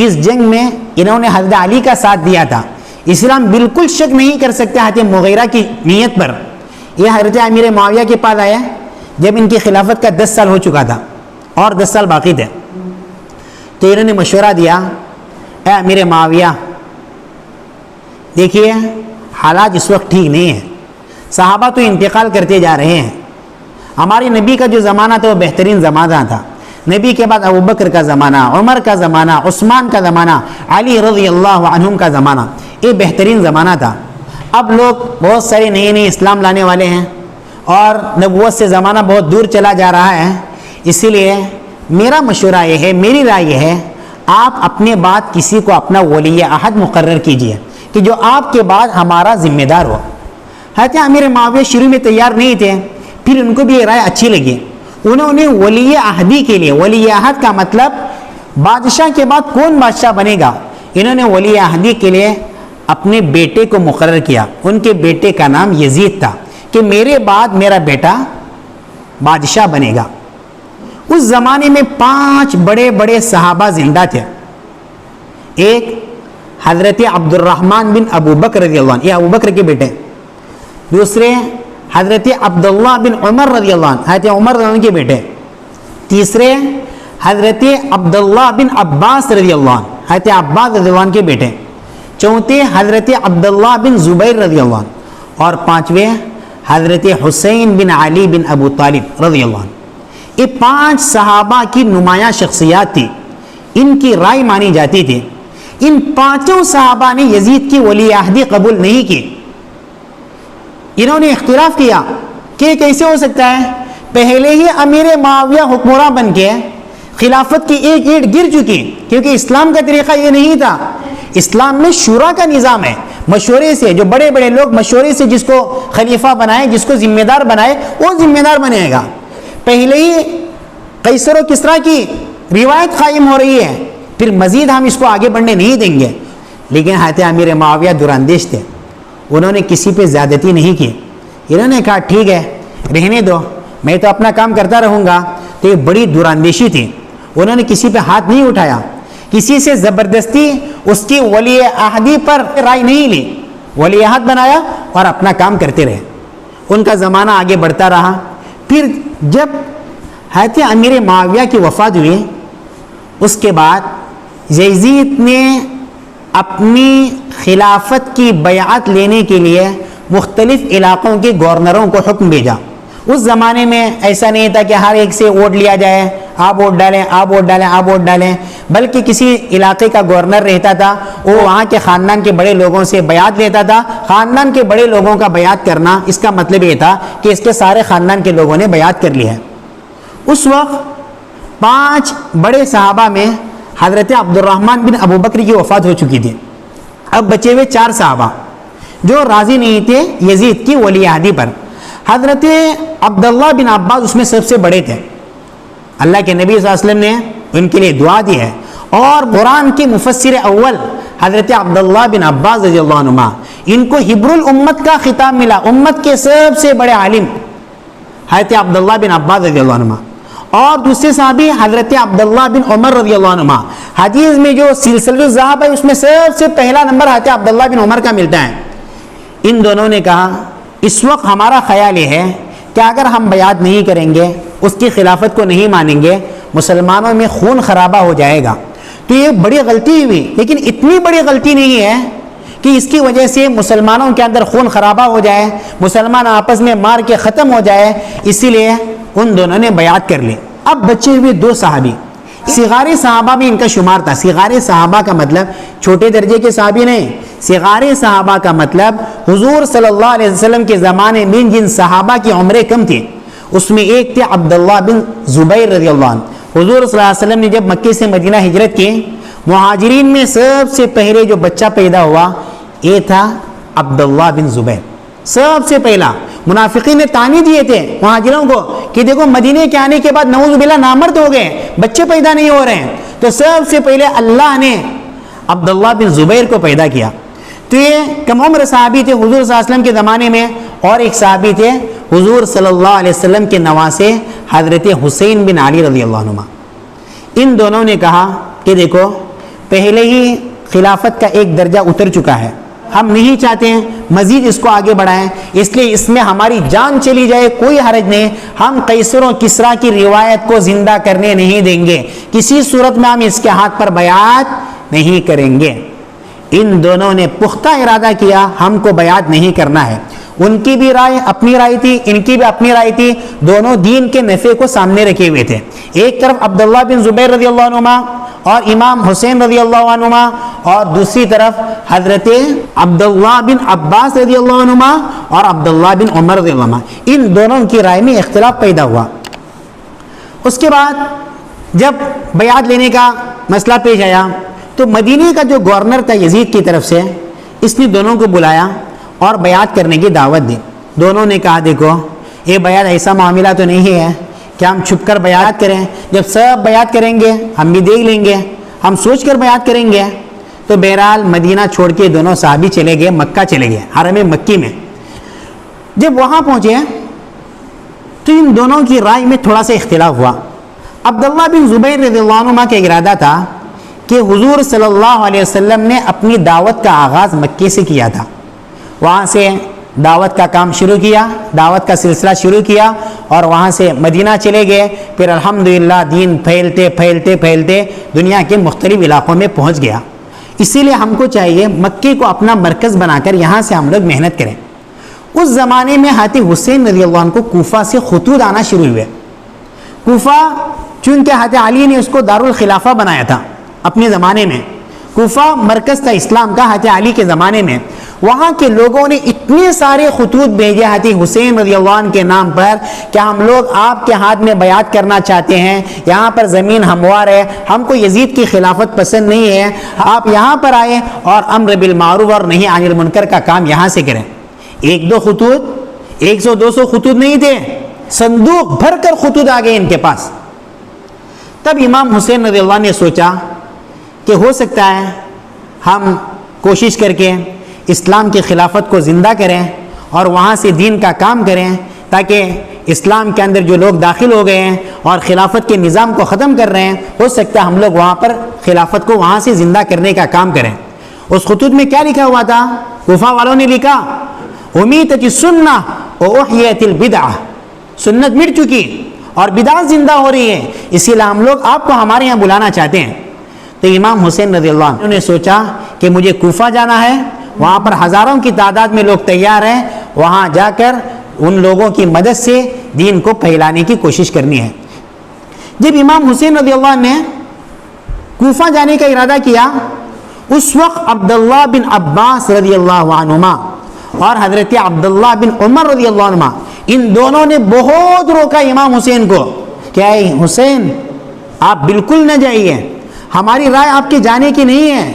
اس جنگ میں انہوں نے حضرت علی کا ساتھ دیا تھا۔ اسلام بالکل شک نہیں کر سکتا حضرت مغیرہ کی نیت پر۔ یہ حضرت امیر معاویہ کے پاس آیا جب ان کی خلافت کا 10 سال ہو چکا تھا اور 10 سال باقی تھے، تو انہوں نے مشورہ دیا، اے امیر معاویہ دیکھیے حالات اس وقت ٹھیک نہیں ہیں، صحابہ تو انتقال کرتے جا رہے ہیں، ہمارے نبی کا جو زمانہ تھا وہ بہترین زمانہ تھا، نبی کے بعد ابوبکر کا زمانہ، عمر کا زمانہ، عثمان کا زمانہ، علی رضی اللہ عنہم کا زمانہ، یہ بہترین زمانہ تھا۔ اب لوگ بہت سارے نئے اسلام لانے والے ہیں اور نبوت سے زمانہ بہت دور چلا جا رہا ہے، اسی لیے میرا مشورہ یہ ہے، میری رائے یہ ہے، آپ اپنے بعد کسی کو اپنا ولی عہد مقرر کیجئے کہ جو آپ کے بعد ہمارا ذمہ دار ہو۔ حضرت امیر معاویہ شروع میں تیار نہیں تھے، پھر ان کو بھی یہ رائے اچھی لگی، انہوں نے ولی عہدی کے لیے، ولی عہد کا مطلب بادشاہ کے بعد کون بادشاہ بنے گا، انہوں نے ولی عہدی کے لیے اپنے بیٹے کو مقرر کیا۔ ان کے بیٹے کا نام یزید تھا کہ میرے بعد میرا بیٹا بادشاہ بنے گا۔ اس زمانے میں 5 بڑے بڑے صحابہ زندہ تھے۔ ایک حضرت عبد الرحمن بن ابو بکر رضی اللہ عنہ، یہ ابو بکر کے بیٹے۔ دوسرے حضرت عبداللہ بن عمر رضی اللہ عنہ، حضرت عمر رضی اللہ عنہ کے بیٹے۔ تیسرے حضرت عبداللہ بن عباس رضی اللہ عنہ، حضرت عباس رضی اللہ عنہ کے بیٹے، چوتھے حضرت عبداللہ بن زبیر رضی اللہ عنہ، اور پانچویں حضرت حسین بن علی بن ابو طالب رضی اللہ عنہ۔ یہ 5 صحابہ کی نمایاں شخصیات تھی، ان کی رائے مانی جاتی تھی۔ ان 5 صحابہ نے یزید کی ولی عہدی قبول نہیں کی۔ انہوں نے اختلاف کیا کہ کیسے ہو سکتا ہے، پہلے ہی امیر معاویہ حکمراں بن کے خلافت کی ایک اینٹ گر چکی، کیونکہ اسلام کا طریقہ یہ نہیں تھا۔ اسلام میں شورا کا نظام ہے، مشورے سے، جو بڑے بڑے لوگ مشورے سے جس کو خلیفہ بنائے، جس کو ذمہ دار بنائے، وہ ذمہ دار بنے گا۔ پہلے ہی قیصر و کسریٰ کی روایت قائم ہو رہی ہے، پھر مزید ہم اس کو آگے بڑھنے نہیں دیں گے۔ لیکن حضرت امیر معاویہ دوراندیش تھے، انہوں نے کسی پہ زیادتی نہیں کی۔ انہوں نے کہا ٹھیک ہے رہنے دو، میں تو اپنا کام کرتا رہوں گا۔ تو یہ بڑی دوراندیشی تھی، انہوں نے کسی پہ ہاتھ نہیں اٹھایا، کسی سے زبردستی اس کی ولی عہدی پر رائے نہیں لی، ولی عہد بنایا اور اپنا کام کرتے رہے۔ ان کا زمانہ آگے بڑھتا رہا۔ پھر جب حضرت امیر معاویہ کی وفات ہوئی، اس کے بعد یزید نے اپنی خلافت کی بیعت لینے کے لیے مختلف علاقوں کے گورنروں کو حکم بھیجا۔ اس زمانے میں ایسا نہیں تھا کہ ہر ایک سے ووٹ لیا جائے، آپ ووٹ ڈالیں، آپ ووٹ ڈالیں، آپ ووٹ ڈالیں، بلکہ کسی علاقے کا گورنر رہتا تھا، وہ وہاں کے خاندان کے بڑے لوگوں سے بیعت لیتا تھا۔ خاندان کے بڑے لوگوں کا بیعت کرنا، اس کا مطلب یہ تھا کہ اس کے سارے خاندان کے لوگوں نے بیعت کر لی ہے۔ اس وقت 5 بڑے صحابہ میں حضرت عبد الرحمن بن ابو بکر کی وفات ہو چکی تھی۔ اب بچے ہوئے 4 صحابہ جو راضی نہیں تھے یزید کی ولی عہدی پر۔ حضرت عبداللہ بن عباس اس میں سب سے بڑے تھے۔ اللہ کے نبی صلی اللہ علیہ وسلم نے ان کے لیے دعا دی ہے، اور قرآن کے مفسر اول حضرت عبداللہ بن عباس رضی اللہ عنہ، ان کو حبر الامت کا خطاب ملا، امت کے سب سے بڑے عالم حضرت عبداللہ بن عباس رضی اللہ عنہ۔ اور دوسرے صحابی حضرت عبداللہ بن عمر رضی اللہ عنہ، حدیث میں جو سلسلہ الذہب ہے اس میں سب سے پہلا نمبر حضرت عبداللہ بن عمر کا ملتا ہے۔ ان دونوں نے کہا اس وقت ہمارا خیال یہ ہے کہ اگر ہم بیعت نہیں کریں گے، اس کی خلافت کو نہیں مانیں گے، مسلمانوں میں خون خرابہ ہو جائے گا۔ تو یہ بڑی غلطی ہوئی، لیکن اتنی بڑی غلطی نہیں ہے کہ اس کی وجہ سے مسلمانوں کے اندر خون خرابہ ہو جائے، مسلمان آپس میں مار کے ختم ہو جائے، اسی لیے ان دونوں نے بیعت کر لی۔ اب بچے ہوئے 2 صحابی صغار صحابہ میں ان کا شمار تھا۔ صغار صحابہ کا مطلب چھوٹے درجے کے صحابی نہیں، صغار صحابہ کا مطلب حضور صلی اللہ علیہ وسلم کے زمانے میں جن صحابہ کی عمریں کم تھی، اس میں ایک تھے عبداللہ بن زبیر رضی اللہ عنہ۔ حضور صلی اللہ علیہ وسلم نے جب مکے سے مدینہ ہجرت کی، مہاجرین میں سب سے پہلے جو بچہ پیدا ہوا یہ تھا عبداللہ بن زبیر، سب سے پہلا۔ منافقین نے طعنے دیے تھے مہاجروں کو کہ دیکھو مدینے کے آنے کے بعد نعوذ باللہ نامرد ہو گئے، بچے پیدا نہیں ہو رہے ہیں، تو سب سے پہلے اللہ نے عبداللہ بن زبیر کو پیدا کیا۔ تو یہ کم عمر صحابی تھے حضور صلی اللہ علیہ وسلم کے زمانے میں، اور ایک صحابی تھے حضور صلی اللہ علیہ وسلم کے نواسے حضرت حسین بن علی رضی اللہ عنہ۔ ان دونوں نے کہا کہ دیکھو پہلے ہی خلافت کا ایک درجہ اتر چکا ہے، ہم نہیں چاہتے ہیں مزید اس کو آگے بڑھائیں، اس لیے اس میں ہماری جان چلی جائے کوئی حرج نہیں، ہم قیصر و کسریٰ کی روایت کو زندہ کرنے نہیں دیں گے، کسی صورت میں ہم اس کے ہاتھ پر بیعت نہیں کریں گے۔ ان دونوں نے پختہ ارادہ کیا ہم کو بیعت نہیں کرنا ہے۔ ان کی بھی رائے اپنی رائے تھی، ان کی بھی اپنی رائے تھی، دونوں دین کے نفع کو سامنے رکھے ہوئے تھے۔ ایک طرف عبداللہ بن زبیر رضی اللہ عنہ اور امام حسین رضی اللہ عنہ، اور دوسری طرف حضرت عبداللہ بن عباس رضی اللہ عنہ اور عبداللہ بن عمر رضی اللہ عنہ۔ ان دونوں کی رائے میں اختلاف پیدا ہوا۔ اس کے بعد جب بیعت لینے کا مسئلہ پیش آیا تو مدینے کا جو گورنر تھا یزید کی طرف سے، اس نے دونوں کو بلایا اور بیعت کرنے کی دعوت دی۔ دونوں نے کہا دیکھو یہ بیعت ایسا معاملہ تو نہیں ہے کہ ہم چھپ کر بیعت کریں، جب سب بیعت کریں گے ہم بھی دیکھ لیں گے، ہم سوچ کر بیعت کریں گے۔ تو بہرحال مدینہ چھوڑ کے دونوں صحابی چلے گئے، مکہ چلے گئے، حرم مکی میں۔ جب وہاں پہنچے تو ان دونوں کی رائے میں تھوڑا سا اختلاف ہوا۔ عبداللہ بن زبیر رضی اللہ عنہ کا ارادہ تھا کہ حضور صلی اللہ علیہ وسلم نے اپنی دعوت کا آغاز مکے سے کیا تھا، وہاں سے دعوت کا کام شروع کیا، دعوت کا سلسلہ شروع کیا اور وہاں سے مدینہ چلے گئے. پھر الحمدللہ دین پھیلتے پھیلتے پھیلتے دنیا کے مختلف علاقوں میں پہنچ گیا. اسی لیے ہم کو چاہیے مکے کو اپنا مرکز بنا کر یہاں سے ہم لوگ محنت کریں. اس زمانے میں حضرت حسین رضی اللہ عنہ کو کوفہ سے خطوط آنا شروع ہوئے. کوفہ چونکہ حضرت علی نے اس کو دارالخلافہ بنایا تھا اپنے زمانے میں، کوفہ مرکز تھا اسلام کا حضرت علی کے زمانے میں. وہاں کے لوگوں نے اتنے سارے خطوط بھیجے حضرت حسین رضی اللہ عنہ کے نام پر کہ ہم لوگ آپ کے ہاتھ میں بیعت کرنا چاہتے ہیں، یہاں پر زمین ہموار ہے، ہم کو یزید کی خلافت پسند نہیں ہے، آپ یہاں پر آئے اور امر بالمعروف اور نہی عن المنکر کا کام یہاں سے کریں. 1-2 خطوط، 100-200 خطوط نہیں تھے، صندوق بھر کر خطوط آ گئے ان کے پاس. تب امام حسین رضی اللہ عنہ نے سوچا کہ ہو سکتا ہے ہم کوشش کر کے اسلام کی خلافت کو زندہ کریں اور وہاں سے دین کا کام کریں، تاکہ اسلام کے اندر جو لوگ داخل ہو گئے ہیں اور خلافت کے نظام کو ختم کر رہے ہیں، ہو سکتا ہے ہم لوگ وہاں پر خلافت کو وہاں سے زندہ کرنے کا کام کریں. اس خطوط میں کیا لکھا ہوا تھا؟ کوفہ والوں نے لکھا امیتت السنہ واحیت البدعہ، سنت مٹ چکی اور بدعت زندہ ہو رہی ہے، اسی لیے ہم لوگ آپ کو ہمارے یہاں بلانا چاہتے ہیں. تو امام حسین رضی اللہ عنہ نے سوچا کہ مجھے کوفہ جانا ہے، وہاں پر ہزاروں کی تعداد میں لوگ تیار ہیں، وہاں جا کر ان لوگوں کی مدد سے دین کو پھیلانے کی کوشش کرنی ہے. جب امام حسین رضی اللہ عنہ نے کوفہ جانے کا ارادہ کیا، اس وقت عبداللہ بن عباس رضی اللہ عنہما اور حضرت عبداللہ بن عمر رضی اللہ عنہما، ان دونوں نے بہت روکا امام حسین کو کہ اے حسین آپ بالکل نہ جائیے، ہماری رائے آپ کے جانے کی نہیں ہے.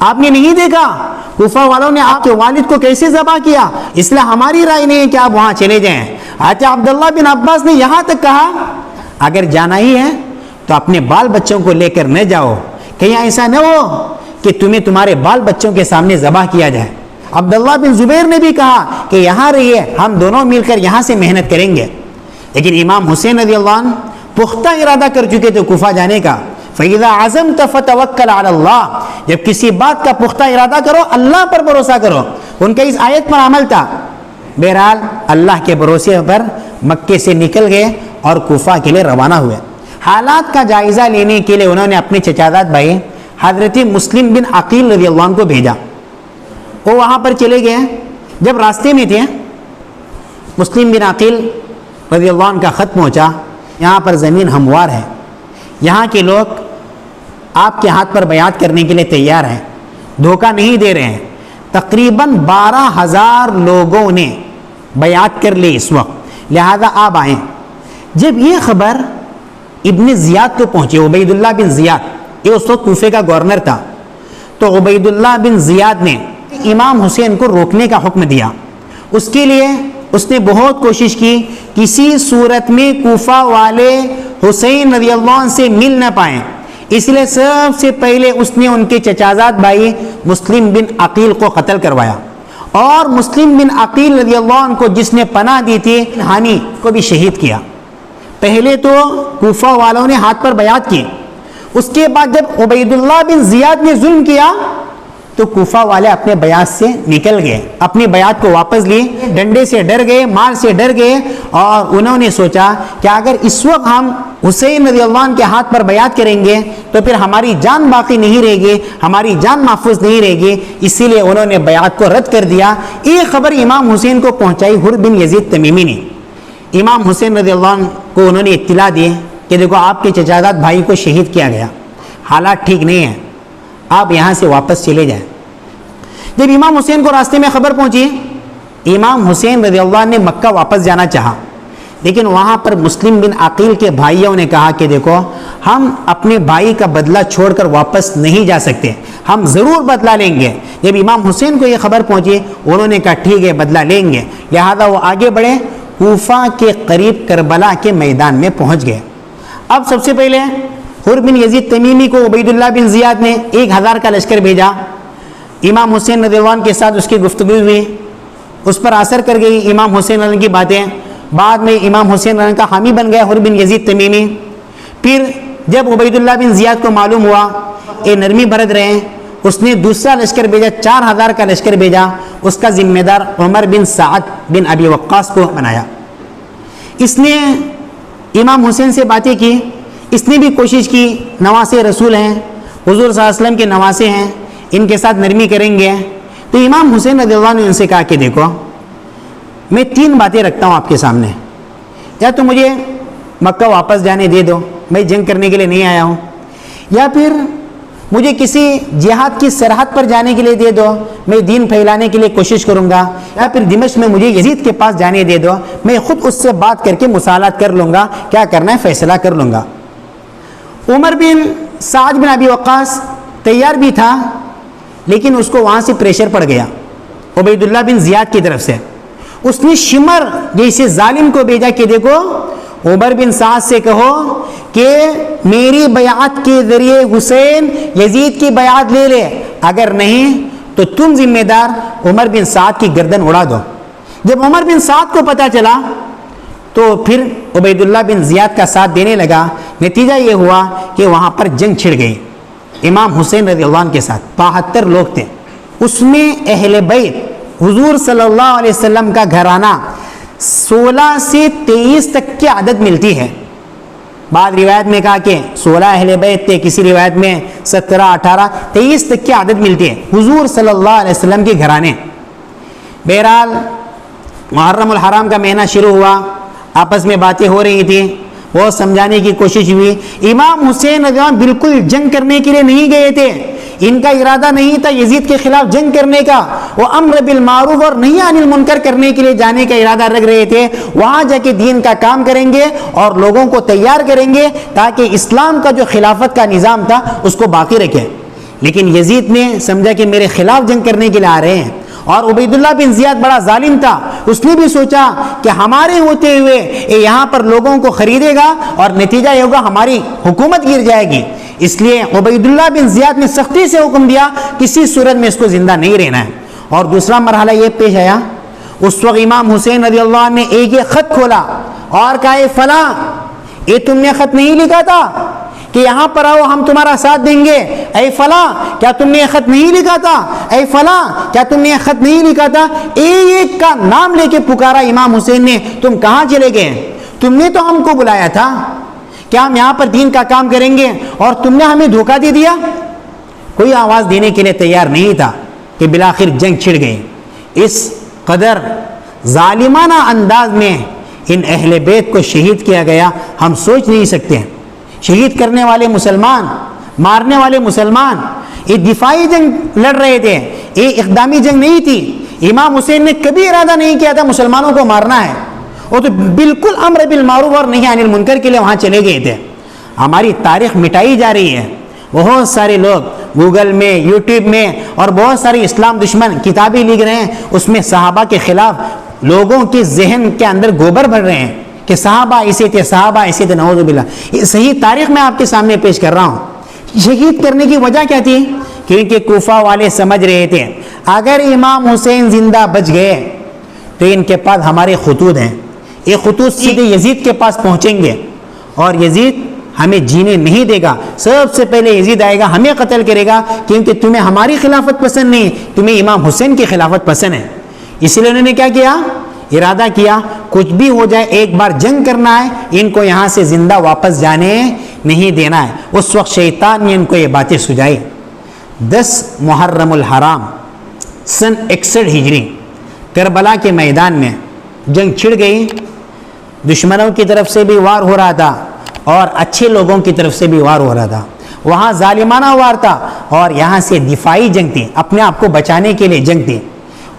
آپ نے نہیں دیکھا کوفہ والوں نے آپ کے والد کو کیسے ذبح کیا، اس لیے ہماری رائے نہیں ہے کہ آپ وہاں چلے جائیں. حضرت عبداللہ بن عباس نے یہاں تک کہا اگر جانا ہی ہے تو اپنے بال بچوں کو لے کر نہ جاؤ، کہیں ایسا نہ ہو کہ تمہیں تمہارے بال بچوں کے سامنے ذبح کیا جائے. عبداللہ بن زبیر نے بھی کہا کہ یہاں رہیے، ہم دونوں مل کر یہاں سے محنت کریں گے. لیکن امام حسین رضی اللہ عنہ پختہ ارادہ کر چکے تھے کوفہ جانے کا. فَإِذَا عَزَمْتَ فَتَوَكَّلْ عَلَى اللَّهِ، جب کسی بات کا پختہ ارادہ کرو اللہ پر بھروسہ کرو. ان کا اس آیت پر عمل تھا. بہرحال اللہ کے بھروسے پر مکے سے نکل گئے اور کوفہ کے لیے روانہ ہوئے. حالات کا جائزہ لینے کے لیے انہوں نے اپنے چچاداد بھائی حضرت مسلم بن عقیل رضی اللہ عنہ کو بھیجا. وہ وہاں پر چلے گئے. جب راستے میں تھے مسلم بن عقیل رضی اللہ عنہ کا خط پہنچا، یہاں پر زمین ہموار ہے، یہاں کے لوگ آپ کے ہاتھ پر بیعت کرنے کے لیے تیار ہیں، دھوکہ نہیں دے رہے ہیں. تقریباً 12,000 لوگوں نے بیعت کر لی اس وقت، لہذا آپ آئیں. جب یہ خبر ابن زیاد کو پہنچے، عبید اللہ بن زیاد، یہ اس وقت کوفے کا گورنر تھا، تو عبید اللہ بن زیاد نے امام حسین کو روکنے کا حکم دیا. اس کے لیے اس نے بہت کوشش کی کسی صورت میں کوفہ والے حسین رضی اللہ عنہ سے مل نہ پائیں. اس لیے سب سے پہلے اس نے ان کے چچازاد بھائی مسلم بن عقیل کو قتل کروایا، اور مسلم بن عقیل رضی اللہ عنہ کو جس نے پناہ دی تھی ہانی کو بھی شہید کیا. پہلے تو کوفہ والوں نے ہاتھ پر بیعت کی، اس کے بعد جب عبید اللہ بن زیاد نے ظلم کیا تو کوفہ والے اپنے بیعت سے نکل گئے، اپنی بیعت کو واپس لی. ڈنڈے سے ڈر گئے، مار سے ڈر گئے، اور انہوں نے سوچا کہ اگر اس وقت ہم حسین رضی اللہ عنہ کے ہاتھ پر بیعت کریں گے تو پھر ہماری جان باقی نہیں رہے گی، ہماری جان محفوظ نہیں رہے گی. اسی لیے انہوں نے بیعت کو رد کر دیا. یہ خبر امام حسین کو پہنچائی حر بن یزید تمیمی نے. امام حسین رضی اللہ عنہ کو انہوں نے اطلاع دی کہ دیکھو آپ کے چچاداد بھائی کو شہید کیا گیا، حالات ٹھیک نہیں ہیں، آپ یہاں سے واپس چلے جائیں. جب امام حسین کو راستے میں خبر پہنچی، امام حسین رضی اللہ عنہ نے مکہ واپس جانا چاہا، لیکن وہاں پر مسلم بن عقیل کے بھائیوں نے کہا کہ دیکھو ہم اپنے بھائی کا بدلہ چھوڑ کر واپس نہیں جا سکتے، ہم ضرور بدلہ لیں گے. جب امام حسین کو یہ خبر پہنچی انہوں نے کہا ٹھیک ہے بدلہ لیں گے. لہذا وہ آگے بڑھے، کوفہ کے قریب کربلا کے میدان میں پہنچ گئے. اب سب سے پہلے حر بن یزید تمیمی کو عبید اللہ بن زیاد نے 1000 کا لشکر بھیجا. امام حسین رضی اللہ عنہ کے ساتھ اس کی گفتگو ہوئی، اس پر اثر کر گئی امام حسین رضی اللہ عنہ کی باتیں. بعد میں امام حسین رضی اللہ عنہ کا حامی بن گیا حر بن یزید تمیمی. پھر جب عبید اللہ بن زیاد کو معلوم ہوا یہ نرمی برت رہے ہیں، اس نے دوسرا لشکر بھیجا، 4000 کا لشکر بھیجا، اس کا ذمہ دار عمر بن سعد بن ابی وقاص کو بنایا۔ اس نے امام حسین سے باتیں کی، اس نے بھی کوشش کی، نواسے رسول ہیں، حضور صلی اللہ علیہ وسلم کے نواسے ہیں، ان کے ساتھ نرمی کریں گے۔ تو امام حسین رضی اللہ عنہ نے ان سے کہا کہ دیکھو میں 3 باتیں رکھتا ہوں آپ کے سامنے، یا تو مجھے مکہ واپس جانے دے دو، میں جنگ کرنے کے لیے نہیں آیا ہوں، یا پھر مجھے کسی جہاد کی سرحد پر جانے کے لیے دے دو، میں دین پھیلانے کے لیے کوشش کروں گا، یا پھر دمشق میں مجھے یزید کے پاس جانے دے دو، میں خود اس سے بات کر کے مصالحت کر لوں گا، کیا کرنا ہے فیصلہ کر لوں گا۔ عمر بن سعد بن ابی وقاص تیار بھی تھا، لیکن اس کو وہاں سے پریشر پڑ گیا عبید اللہ بن زیاد کی طرف سے۔ اس نے شمر جیسے ظالم کو بھیجا کہ دیکھو عمر بن سعد سے کہو کہ میری بیعت کے ذریعے حسین یزید کی بیعت لے لے، اگر نہیں تو تم ذمہ دار عمر بن سعد کی گردن اڑا دو۔ جب عمر بن سعد کو پتہ چلا تو پھر عبید اللہ بن زیاد کا ساتھ دینے لگا۔ نتیجہ یہ ہوا کہ وہاں پر جنگ چھڑ گئی امام حسین رضی اللہ عنہ کے ساتھ، 72 لوگ تھے، اس میں اہل بیت حضور صلی اللہ علیہ وسلم کا گھرانہ 16 سے 23 تک کی عدد ملتی ہے۔ بعض روایت میں کہا کہ 16 اہل بیت تھے، کسی روایت میں 17، 18، 23 تک کی عدد ملتی ہے حضور صلی اللہ علیہ وسلم کے گھرانے۔ بہرحال محرم الحرام کا مہینہ شروع ہوا، آپس میں باتیں ہو رہی تھی، وہ سمجھانے کی کوشش ہوئی۔ امام حسین رضی اللہ عنہ بالکل جنگ کرنے کے لیے نہیں گئے تھے، ان کا ارادہ نہیں تھا یزید کے خلاف جنگ کرنے کا، وہ امر بالمعروف اور نہی عن المنکر کرنے کے لیے جانے کا ارادہ رکھ رہے تھے۔ وہاں جا کے دین کا کام کریں گے اور لوگوں کو تیار کریں گے تاکہ اسلام کا جو خلافت کا نظام تھا اس کو باقی رکھے۔ لیکن یزید نے سمجھا کہ میرے خلاف جنگ کرنے کے لیے آ رہے ہیں، اور عبید اللہ بن زیاد بڑا ظالم تھا، اس نے بھی سوچا کہ ہمارے ہوتے ہوئے یہاں پر لوگوں کو خریدے گا اور نتیجہ یہ ہوگا ہماری حکومت گر جائے گی۔ اس لیے عبید اللہ بن زیاد نے سختی سے حکم دیا کسی صورت میں اس کو زندہ نہیں رہنا ہے۔ اور دوسرا مرحلہ یہ پیش آیا، اس وقت امام حسین رضی اللہ عنہ نے ایک خط کھولا اور کہا اے فلاں، یہ تم نے خط نہیں لکھا تھا کہ یہاں پر آؤ ہم تمہارا ساتھ دیں گے؟ اے فلاں، کیا تم نے یہ خط نہیں لکھا تھا؟ اے فلاں، کیا تم نے یہ خط نہیں لکھا تھا؟ ایک کا نام لے کے پکارا امام حسین نے، تم کہاں چلے گئے؟ تم نے تو ہم کو بلایا تھا کہ ہم یہاں پر دین کا کام کریں گے اور تم نے ہمیں دھوکہ دے دیا۔ کوئی آواز دینے کے لیے تیار نہیں تھا کہ بالآخر جنگ چھڑ گئی۔ اس قدر ظالمانہ انداز میں ان اہل بیت کو شہید کیا گیا، ہم سوچ نہیں سکتے۔ شہید کرنے والے مسلمان، مارنے والے مسلمان، یہ دفاعی جنگ لڑ رہے تھے، یہ اقدامی جنگ نہیں تھی۔ امام حسین نے کبھی ارادہ نہیں کیا تھا مسلمانوں کو مارنا ہے، وہ تو بالکل امر بالمعروف اور نہی عن المنکر کے لیے وہاں چلے گئے تھے۔ ہماری تاریخ مٹائی جا رہی ہے، بہت سارے لوگ گوگل میں، یوٹیوب میں اور بہت ساری اسلام دشمن کتابیں لکھ رہے ہیں، اس میں صحابہ کے خلاف لوگوں کے ذہن کے اندر گوبر بھر رہے ہیں کہ صحابہ ایسے تھے، صحابہ ایسے تھے، نعوذ باللہ۔ یہ صحیح تاریخ میں آپ کے سامنے پیش کر رہا ہوں۔ شہید کرنے کی وجہ کیا تھی؟ کیونکہ کوفہ والے سمجھ رہے تھے اگر امام حسین زندہ بچ گئے تو ان کے پاس ہمارے خطوط ہیں، یہ خطوط سیدھے یزید کے پاس پہنچیں گے اور یزید ہمیں جینے نہیں دے گا، سب سے پہلے یزید آئے گا، ہمیں قتل کرے گا، کیونکہ تمہیں ہماری خلافت پسند نہیں، تمہیں امام حسین کی خلافت پسند ہے۔ اس لیے انہوں نے کیا کیا؟ ارادہ کیا کچھ بھی ہو جائے ایک بار جنگ کرنا ہے، ان کو یہاں سے زندہ واپس جانے نہیں دینا ہے۔ اس وقت شیطان نے ان کو یہ باتیں سجائی۔ 10 محرم الحرام سن 61 ہجری کربلا کے میدان میں جنگ چھڑ گئی۔ دشمنوں کی طرف سے بھی وار ہو رہا تھا اور اچھے لوگوں کی طرف سے بھی وار ہو رہا تھا۔ وہاں ظالمانہ وار تھا اور یہاں سے دفاعی جنگ تھی، اپنے آپ کو بچانے کے لیے جنگ تھی۔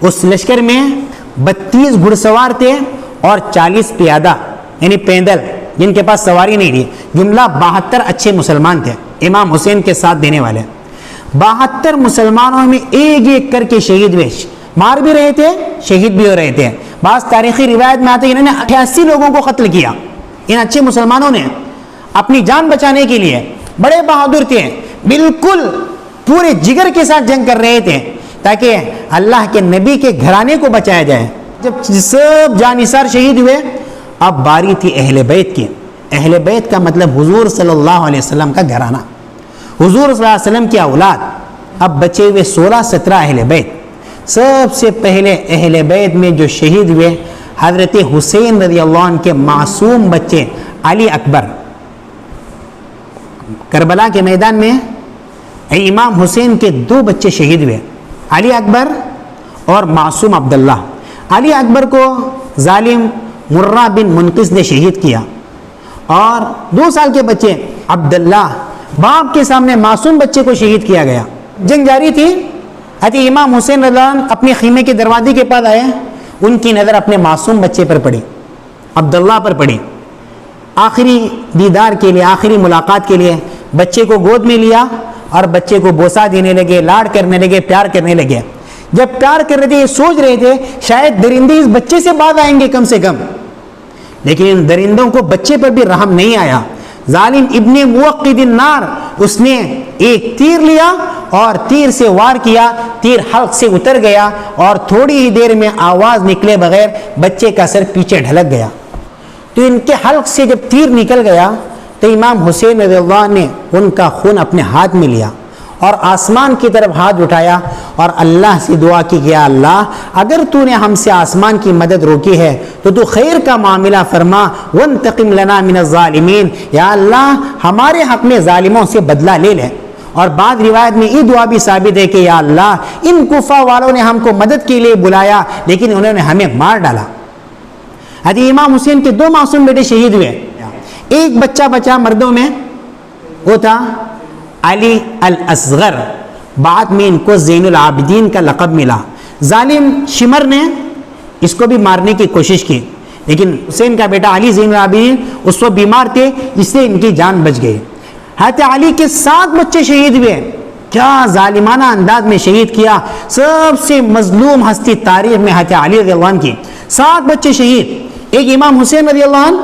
اس لشکر میں 32 گھڑ سوار تھے اور 40 پیادہ یعنی پیدل جن کے پاس سواری نہیں تھی، جملہ 72 اچھے مسلمان تھے امام حسین کے ساتھ دینے والے۔ 72 مسلمانوں میں ایک ایک کر کے شہید ہوئے، مار بھی رہے تھے، شہید بھی ہو رہے تھے۔ بعض تاریخی روایت میں آتے ہیں انہوں نے 88 لوگوں کو قتل کیا۔ ان اچھے مسلمانوں نے اپنی جان بچانے کے لیے، بڑے بہادر تھے، بالکل پورے جگر کے ساتھ جنگ کر رہے تھے تاکہ اللہ کے نبی کے گھرانے کو بچایا جائے۔ جب سب جانثار شہید ہوئے، اب باری تھی اہل بیت کی۔ اہل بیت کا مطلب حضور صلی اللہ علیہ وسلم کا گھرانہ، حضور صلی اللہ علیہ وسلم کی اولاد، اب بچے ہوئے 16-17 اہل بیت. سب سے پہلے اہل بیت میں جو شہید ہوئے حضرت حسین رضی اللہ عنہ کے معصوم بچے علی اکبر. کربلا کے میدان میں امام حسین کے 2 بچے شہید ہوئے, علی اکبر اور معصوم عبداللہ. علی اکبر کو ظالم مرہ بن منقذ نے شہید کیا, اور 2 سال کے بچے عبداللہ باپ کے سامنے معصوم بچے کو شہید کیا گیا. جنگ جاری تھی, امام حسین رضی اللہ عنہ اپنے خیمے کے دروازے کے پاس آئے, ان کی نظر اپنے معصوم بچے پر پڑی, عبداللہ پر پڑی. آخری دیدار کے لیے, آخری ملاقات کے لیے بچے کو گود میں لیا اور بچے کو بوسہ دینے لگے, لاڈ کرنے لگے, پیار کرنے لگے. جب پیار کر رہے تھے, یہ سوچ رہے تھے شاید درندے اس بچے سے بعد آئیں گے کم سے کم, لیکن ان درندوں کو بچے پر بھی رحم نہیں آیا. ظالم ابن موقد النار, اس نے ایک تیر لیا اور تیر سے وار کیا, تیر حلق سے اتر گیا اور تھوڑی ہی دیر میں آواز نکلے بغیر بچے کا سر پیچھے ڈھلک گیا. تو ان کے حلق سے جب تیر نکل گیا تو امام حسین رضی اللہ عنہ نے ان کا خون اپنے ہاتھ میں لیا اور آسمان کی طرف ہاتھ اٹھایا اور اللہ سے دعا کی کہ یا اللہ, اگر تو نے ہم سے آسمان کی مدد روکی ہے تو تو خیر کا معاملہ فرما, وانتقم لنا من الظالمین, یا اللہ ہمارے حق میں ظالموں سے بدلہ لے لے. اور بعض روایت میں یہ دعا بھی ثابت ہے کہ یا اللہ ان کوفہ والوں نے ہم کو مدد کے لیے بلایا لیکن انہوں نے ہمیں مار ڈالا. حضرت امام حسین کے 2 معصوم بیٹے شہید ہوئے. ایک بچہ بچا مردوں میں, وہ تھا علی الاصغر, بعد میں ان کو زین العابدین کا لقب ملا. ظالم شمر نے اس کو بھی مارنے کی کوشش کی, لیکن حسین کا بیٹا علی زین العابدین اس وقت بیمار تھے, اس سے ان کی جان بچ گئی. حضرت علی کے 7 بچے شہید ہوئے. کیا ظالمانہ انداز میں شہید کیا, سب سے مظلوم ہستی تاریخ میں حضرت علی رضی اللہ عنہ کی. 7 بچے شہید, ایک امام حسین رضی اللہ عنہ,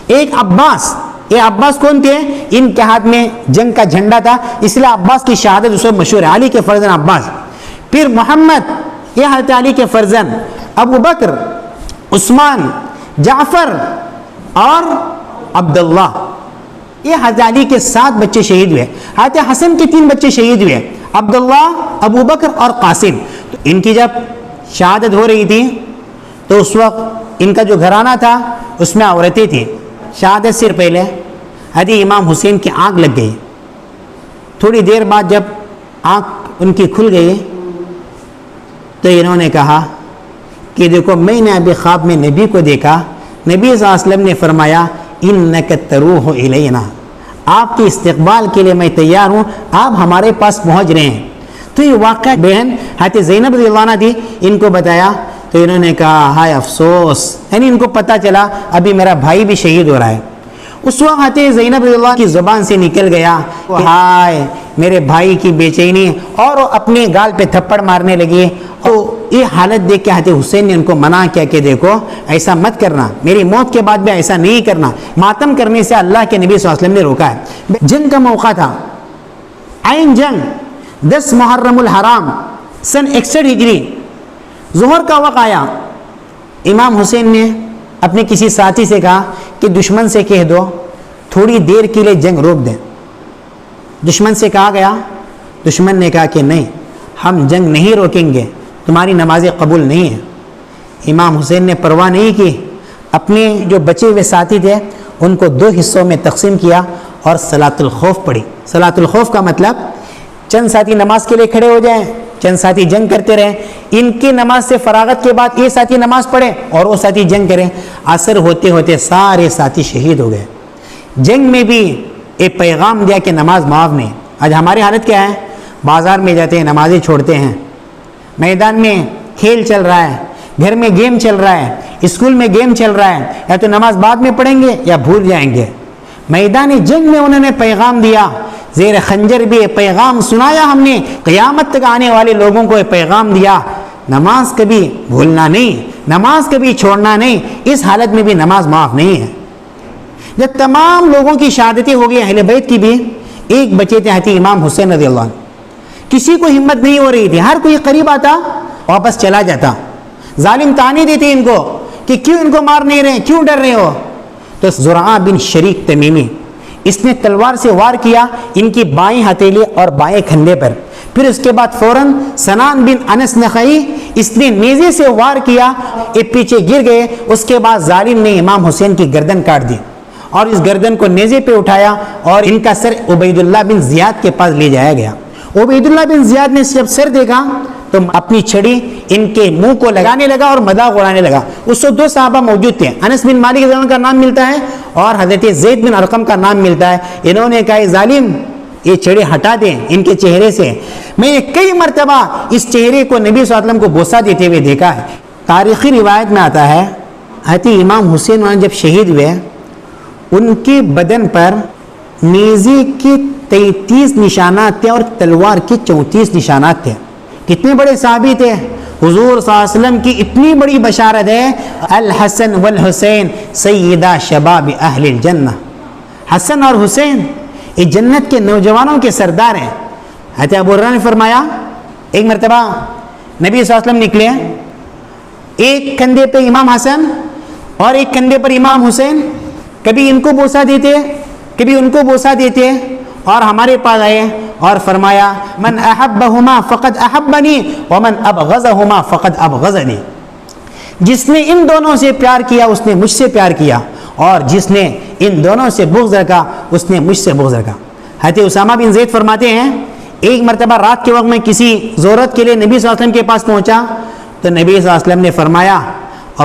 ایک عباس. یہ عباس کون تھے؟ ان کے ہاتھ میں جنگ کا جھنڈا تھا, اس لیے عباس کی شہادت اس وقت مشہور ہے, علی کے فرزند عباس. پھر محمد, یہ حضرت علی کے فرزند, ابو بکر, عثمان, جعفر اور عبداللہ. یہ حضرت علی کے 7 بچے شہید ہوئے. حضرت حسن کے 3 بچے شہید ہوئے, عبداللہ, ابو بکر اور قاسم. تو ان کی جب شہادت ہو رہی تھی تو اس وقت ان کا جو گھرانہ تھا اس میں عورتیں تھیں. شہادت سے پہلے حضرت امام حسین کی آنکھ لگ گئی. تھوڑی دیر بعد جب آنکھ ان کی کھل گئی تو انہوں نے کہا کہ دیکھو میں نے ابھی خواب میں نبی کو دیکھا, نبی صلی اللہ علیہ وسلم نے فرمایا انک تروح الینا, آپ کے استقبال کے لیے میں تیار ہوں, آپ ہمارے پاس پہنچ رہے ہیں. تو یہ واقعہ بہن حضرت زینب رضی اللہ عنہ تھی, ان کو بتایا تو انہوں نے کہا ہائے افسوس, یعنی ان کو پتہ چلا ابھی میرا بھائی بھی شہید ہو رہا ہے. اس وقت زینب رضی اللہ کی زبان سے نکل گیا ہائے میرے بھائی کی بے چینی, اور اپنے گال پہ تھپڑ مارنے لگی. تو یہ حالت دیکھ کے حضرت حسین نے ان کو منع کیا کہ دیکھو ایسا مت کرنا, میری موت کے بعد بھی ایسا نہیں کرنا. ماتم کرنے سے اللہ کے نبی صلی اللہ علیہ وسلم نے روکا ہے. جنگ کا موقع تھا, عین جنگ, 10 محرم الحرام سن 61 ہجری, ظہر کا وقت آیا. امام حسین نے اپنے کسی ساتھی سے کہا کہ دشمن سے کہہ دو تھوڑی دیر کے لیے جنگ روک دیں. دشمن سے کہا گیا, دشمن نے کہا کہ نہیں ہم جنگ نہیں روکیں گے, تمہاری نمازیں قبول نہیں ہیں. امام حسین نے پرواہ نہیں کی, اپنے جو بچے ہوئے ساتھی تھے ان کو 2 حصوں میں تقسیم کیا اور صلاۃ الخوف پڑھی. صلاۃ الخوف کا مطلب چند ساتھی نماز کے لیے کھڑے ہو جائیں, چند ساتھی جنگ کرتے رہیں, ان کی نماز سے فراغت کے بعد یہ ساتھی نماز پڑھیں اور وہ ساتھی جنگ کریں. عصر ہوتے ہوتے سارے ساتھی شہید ہو گئے. جنگ میں بھی ایک پیغام دیا کہ نماز معاف نہیں. آج ہماری حالت کیا ہے, بازار میں جاتے ہیں نمازیں چھوڑتے ہیں, میدان میں کھیل چل رہا ہے, گھر میں گیم چل رہا ہے, اسکول میں گیم چل رہا ہے, یا تو نماز بعد میں پڑھیں گے یا بھول جائیں گے. میدان جنگ میں انہوں نے پیغام دیا, زیر خنجر بھی پیغام سنایا ہم نے, قیامت تک آنے والے لوگوں کو پیغام دیا نماز کبھی بھولنا نہیں, نماز کبھی چھوڑنا نہیں. اس حالت میں بھی نماز معاف نہیں ہے. جب تمام لوگوں کی شہادتیں ہو گئی, اہل بیت کی بھی, ایک بچے تھے حضرت امام حسین رضی اللہ عنہ. کسی کو ہمت نہیں ہو رہی تھی, ہر کوئی قریب آتا واپس چلا جاتا. ظالم تانے دیتے ان کو کہ کیوں ان کو مار نہیں رہے, کیوں ڈر رہے ہو. تو زرعہ بن شریک تمیمی, اس نے تلوار سے وار کیا ان کی بائیں ہتھیلی اور بائیں کندھے پر. پھر اس کے بعد فوراً سنان بن انس نخعی اس نے نیزے سے وار کیا, یہ پیچھے گر گئے. اس کے بعد ظالم نے امام حسین کی گردن کاٹ دی اور اس گردن کو نیزے پہ اٹھایا اور ان کا سر عبید اللہ بن زیاد کے پاس لے جایا گیا. عبید اللہ بن زیاد نے جب سر دیکھا تو اپنی چھڑی ان کے منہ کو لگانے لگا اور مذاق اڑانے لگا. اس وقت 2 صحابہ موجود تھے, انس بن مالک رضی اللہ عنہ کا نام ملتا ہے اور حضرت زید بن ارقم کا نام ملتا ہے. انہوں نے کہا ظالم یہ چھڑی ہٹا دیں ان کے چہرے سے. میں نے کئی مرتبہ اس چہرے کو نبی صلی اللہ علیہ وسلم کو بوسہ دیتے ہوئے دیکھا ہے. تاریخی روایت میں آتا ہے حضرت امام حسین جب شہید ہوئے ان کے بدن پر نیزے کے 33 نشانات تھے اور تلوار کے 34 نشانات تھے. کتنے بڑے صحابی تھے. حضور صلی اللہ علیہ وسلم کی اتنی بڑی بشارت ہے, الحسن والحسین سیدہ شباب اہل الجنہ. حسن اور حسین یہ جنت کے نوجوانوں کے سردار ہیں. حضرت ابو ہریرہ نے فرمایا ایک مرتبہ نبی صلی اللہ علیہ وسلم نکلے, ایک کندھے پہ امام حسن اور ایک کندھے پر امام حسین, کبھی ان کو بوسہ دیتے کبھی ان کو بوسہ دیتے, اور ہمارے پاس آئے اور فرمایا من احبہما فقد احبنی ومن ابغضہما فقد ابغضنی. جس نے ان دونوں سے پیار کیا اس نے مجھ سے پیار کیا, اور جس نے ان دونوں سے بغض رکھا اس نے مجھ سے بغض رکھا. حضرت اسامہ بن زید فرماتے ہیں ایک مرتبہ رات کے وقت میں کسی ضرورت کے لیے نبی صلی اللہ علیہ وسلم کے پاس پہنچا تو نبی صلی اللہ علیہ وسلم نے فرمایا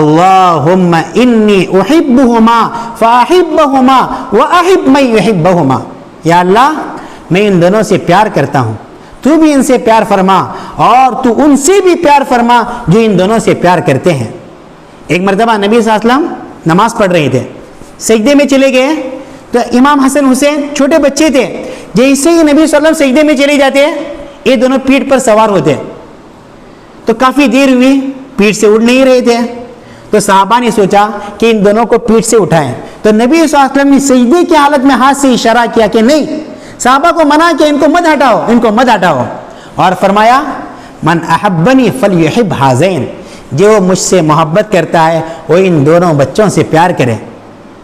اللہم انی احبہما فاحبہما واحب من یحبہما. یا اللہ میں ان دونوں سے پیار کرتا ہوں, تو بھی ان سے پیار فرما اور تو ان سے بھی پیار فرما جو ان دونوں سے پیار کرتے ہیں. ایک مرتبہ نبی صلی اللہ علیہ وسلم نماز پڑھ رہے تھے, سجدے میں چلے گئے تو امام حسن حسین چھوٹے بچے تھے, جیسے ہی نبی صلی اللہ علیہ وسلم سجدے میں چلے جاتے یہ دونوں پیٹھ پر سوار ہوتے. تو کافی دیر ہوئی پیٹھ سے اڑ نہیں رہے تھے, تو صحابہ نے سوچا کہ ان دونوں کو پیٹھ سے اٹھائیں. تو نبی صلی اللہ علیہ وسلم نے سجدے کی حالت میں ہاتھ سے اشارہ کیا کہ نہیں, صحابہ کو منع کیا ان کو مت ہٹاؤ, ان کو مت ہٹاؤ, اور فرمایا من احبنی فلیحب ہذین, جو مجھ سے محبت کرتا ہے وہ ان دونوں بچوں سے پیار کرے.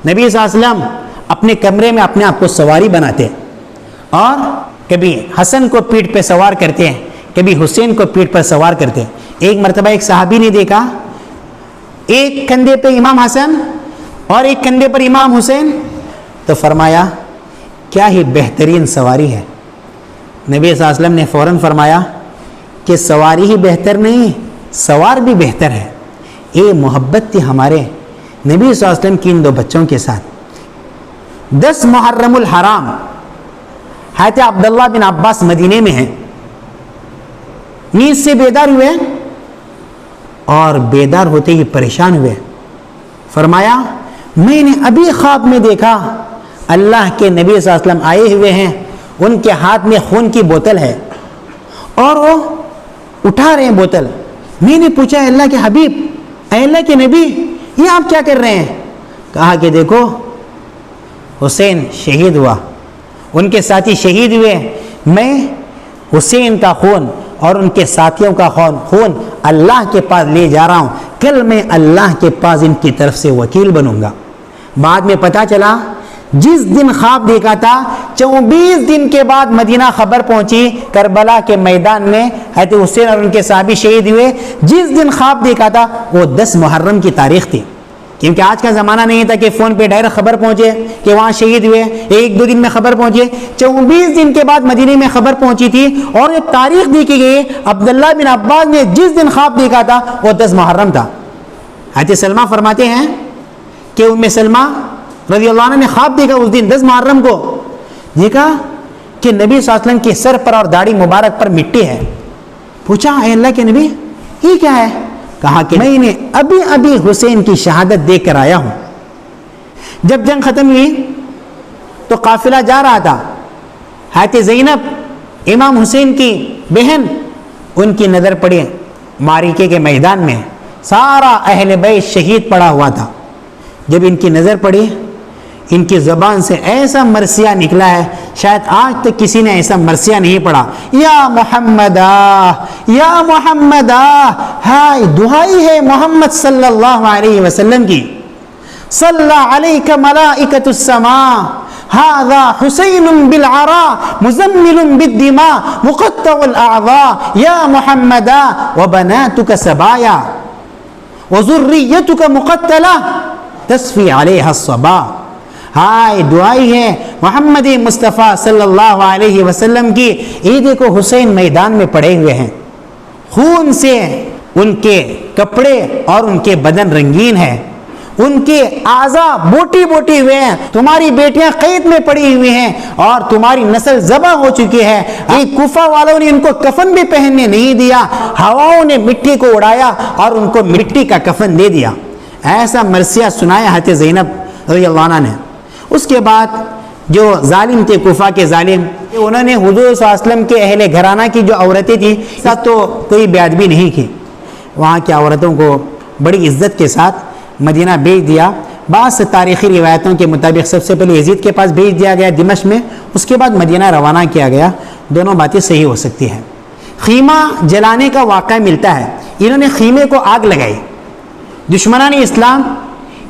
نبی صلی اللہ علیہ وسلم اپنے کمرے میں اپنے آپ کو سواری بناتے اور کبھی حسن کو پیٹھ پہ سوار کرتے ہیں, کبھی حسین کو پیٹھ پر سوار کرتے. ایک مرتبہ ایک صحابی نے دیکھا ایک کندھے پہ امام حسن اور ایک کندھے پر امام حسین, تو فرمایا کیا ہی بہترین سواری ہے. نبی صلی اللہ علیہ وسلم نے فوراً فرمایا کہ سواری ہی بہتر نہیں, سوار بھی بہتر ہے. یہ محبت تھی ہمارے نبی صلی اللہ علیہ وسلم کی ان دو بچوں کے ساتھ. 10 محرم الحرام حضرت عبداللہ بن عباس مدینے میں ہیں, نیند سے بیدار ہوئے اور بیدار ہوتے ہی پریشان ہوئے. فرمایا میں نے ابھی خواب میں دیکھا اللہ کے نبی صلی اللہ علیہ وسلم آئے ہوئے ہیں, ان کے ہاتھ میں خون کی بوتل ہے اور وہ اٹھا رہے ہیں بوتل. میں نے پوچھا اے اللہ کے حبیب, اے اللہ کے نبی, یہ آپ کیا کر رہے ہیں؟ کہا کہ دیکھو حسین شہید ہوا, ان کے ساتھی شہید ہوئے, میں حسین کا خون اور ان کے ساتھیوں کا خون اللہ کے پاس لے جا رہا ہوں, کل میں اللہ کے پاس ان کی طرف سے وکیل بنوں گا. بعد میں پتہ چلا جس دن خواب دیکھا تھا 24 دن کے بعد مدینہ خبر پہنچی کربلا کے میدان میں حضرت حسین اور ان کے صحابی شہید ہوئے. جس دن خواب دیکھا تھا وہ 10 محرم کی تاریخ تھی, کیونکہ آج کا زمانہ نہیں تھا کہ فون پہ ڈائریکٹ خبر پہنچے کہ وہاں شہید ہوئے, 1-2 دن میں خبر پہنچے. 24 دن کے بعد مدینے میں خبر پہنچی تھی اور ایک تاریخ دیکھی گئی. عبداللہ بن عباس نے جس دن خواب دیکھا تھا وہ 10 محرم تھا. حضرت سلمہ فرماتے ہیں کہ ام سلمہ رضی اللہ عنہ نے خواب دیکھا اس دن 10 محرم کو, دیکھا کہ نبی صلی اللہ علیہ وسلم کے سر پر اور داڑھی مبارک پر مٹی ہے. پوچھا اے اللہ کے نبی یہ کیا ہے؟ کہا کہ میں نے ابھی حسین کی شہادت دیکھ کر آیا ہوں. جب جنگ ختم ہوئی تو قافلہ جا رہا تھا. حضرت زینب امام حسین کی بہن, ان کی نظر پڑی معرکے کے میدان میں, سارا اہل بیت شہید پڑا ہوا تھا. جب ان کی نظر پڑی ان کی زبان سے ایسا مرثیہ نکلا ہے شاید آج تک کسی نے ایسا مرثیہ نہیں پڑھا. یا محمدا یا محمدا, ہائے دعائی ہے محمد صلی اللہ علیہ وسلم کی. صلی علیک ملائکۃ السماء ھذا حسین بالعراء مزمل بالدماء مقطع الاعضاء یا محمدا وبناتک سبایا وذریتک مقتلہ تصفی علیہا الصبا. ہائے دعائی ہے محمد مصطفیٰ صلی اللہ علیہ وسلم کی. یہ دیکھو حسین میدان میں پڑے ہوئے ہیں, خون سے ان کے کپڑے اور ان کے بدن رنگین ہے, ان کے اعضاء بوٹی بوٹی ہوئے ہیں, تمہاری بیٹیاں قید میں پڑی ہوئی ہیں اور تمہاری نسل ذبح ہو چکی ہے. یہ کوفہ والوں نے ان کو کفن بھی پہننے نہیں دیا, ہواؤں نے مٹی کو اڑایا اور ان کو مٹی کا کفن دے دیا. ایسا مرثیہ سنایا حضرت زینب رضی اللہ عنہ نے. اس کے بعد جو ظالم تھے کوفہ کے ظالم, انہوں نے حضور صلی اللہ علیہ وسلم کے اہل گھرانہ کی جو عورتیں تھیں سب تو کوئی بے ادبی نہیں کی, وہاں کی عورتوں کو بڑی عزت کے ساتھ مدینہ بھیج دیا. بعض تاریخی روایتوں کے مطابق سب سے پہلے یزید کے پاس بھیج دیا گیا دمشق میں, اس کے بعد مدینہ روانہ کیا گیا. دونوں باتیں صحیح ہو سکتی ہیں. خیمہ جلانے کا واقعہ ملتا ہے, انہوں نے خیمے کو آگ لگائی. دشمنان اسلام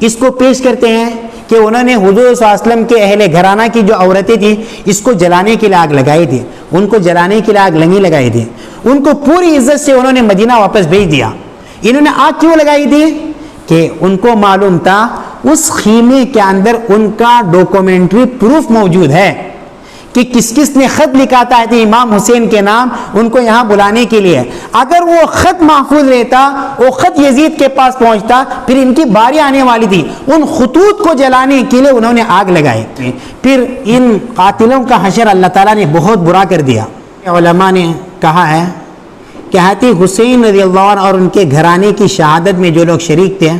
اس کو پیش کرتے ہیں کہ انہوں نے حضور صلی اللہ علیہ وسلم کے اہل گھرانہ کی جو عورتیں تھیں اس کو جلانے کے لیے آگ لگائی تھی, ان کو جلانے کے لیے آگ نہیں لگائی تھی. ان کو پوری عزت سے انہوں نے مدینہ واپس بھیج دیا. انہوں نے آگ کیوں لگائی تھی کہ ان کو معلوم تھا اس خیمے کے اندر ان کا ڈاکومنٹری پروف موجود ہے کہ کس کس نے خط لکھا تھا امام حسین کے نام ان کو یہاں بلانے کے لیے. اگر وہ خط محفوظ رہتا, وہ خط یزید کے پاس پہنچتا, پھر ان کی باری آنے والی تھی. ان خطوط کو جلانے کے لیے انہوں نے آگ لگائی. پھر ان قاتلوں کا حشر اللہ تعالیٰ نے بہت برا کر دیا. علماء نے کہا ہے کہ حضرت حسین رضی اللہ عنہ اور ان کے گھرانے کی شہادت میں جو لوگ شریک تھے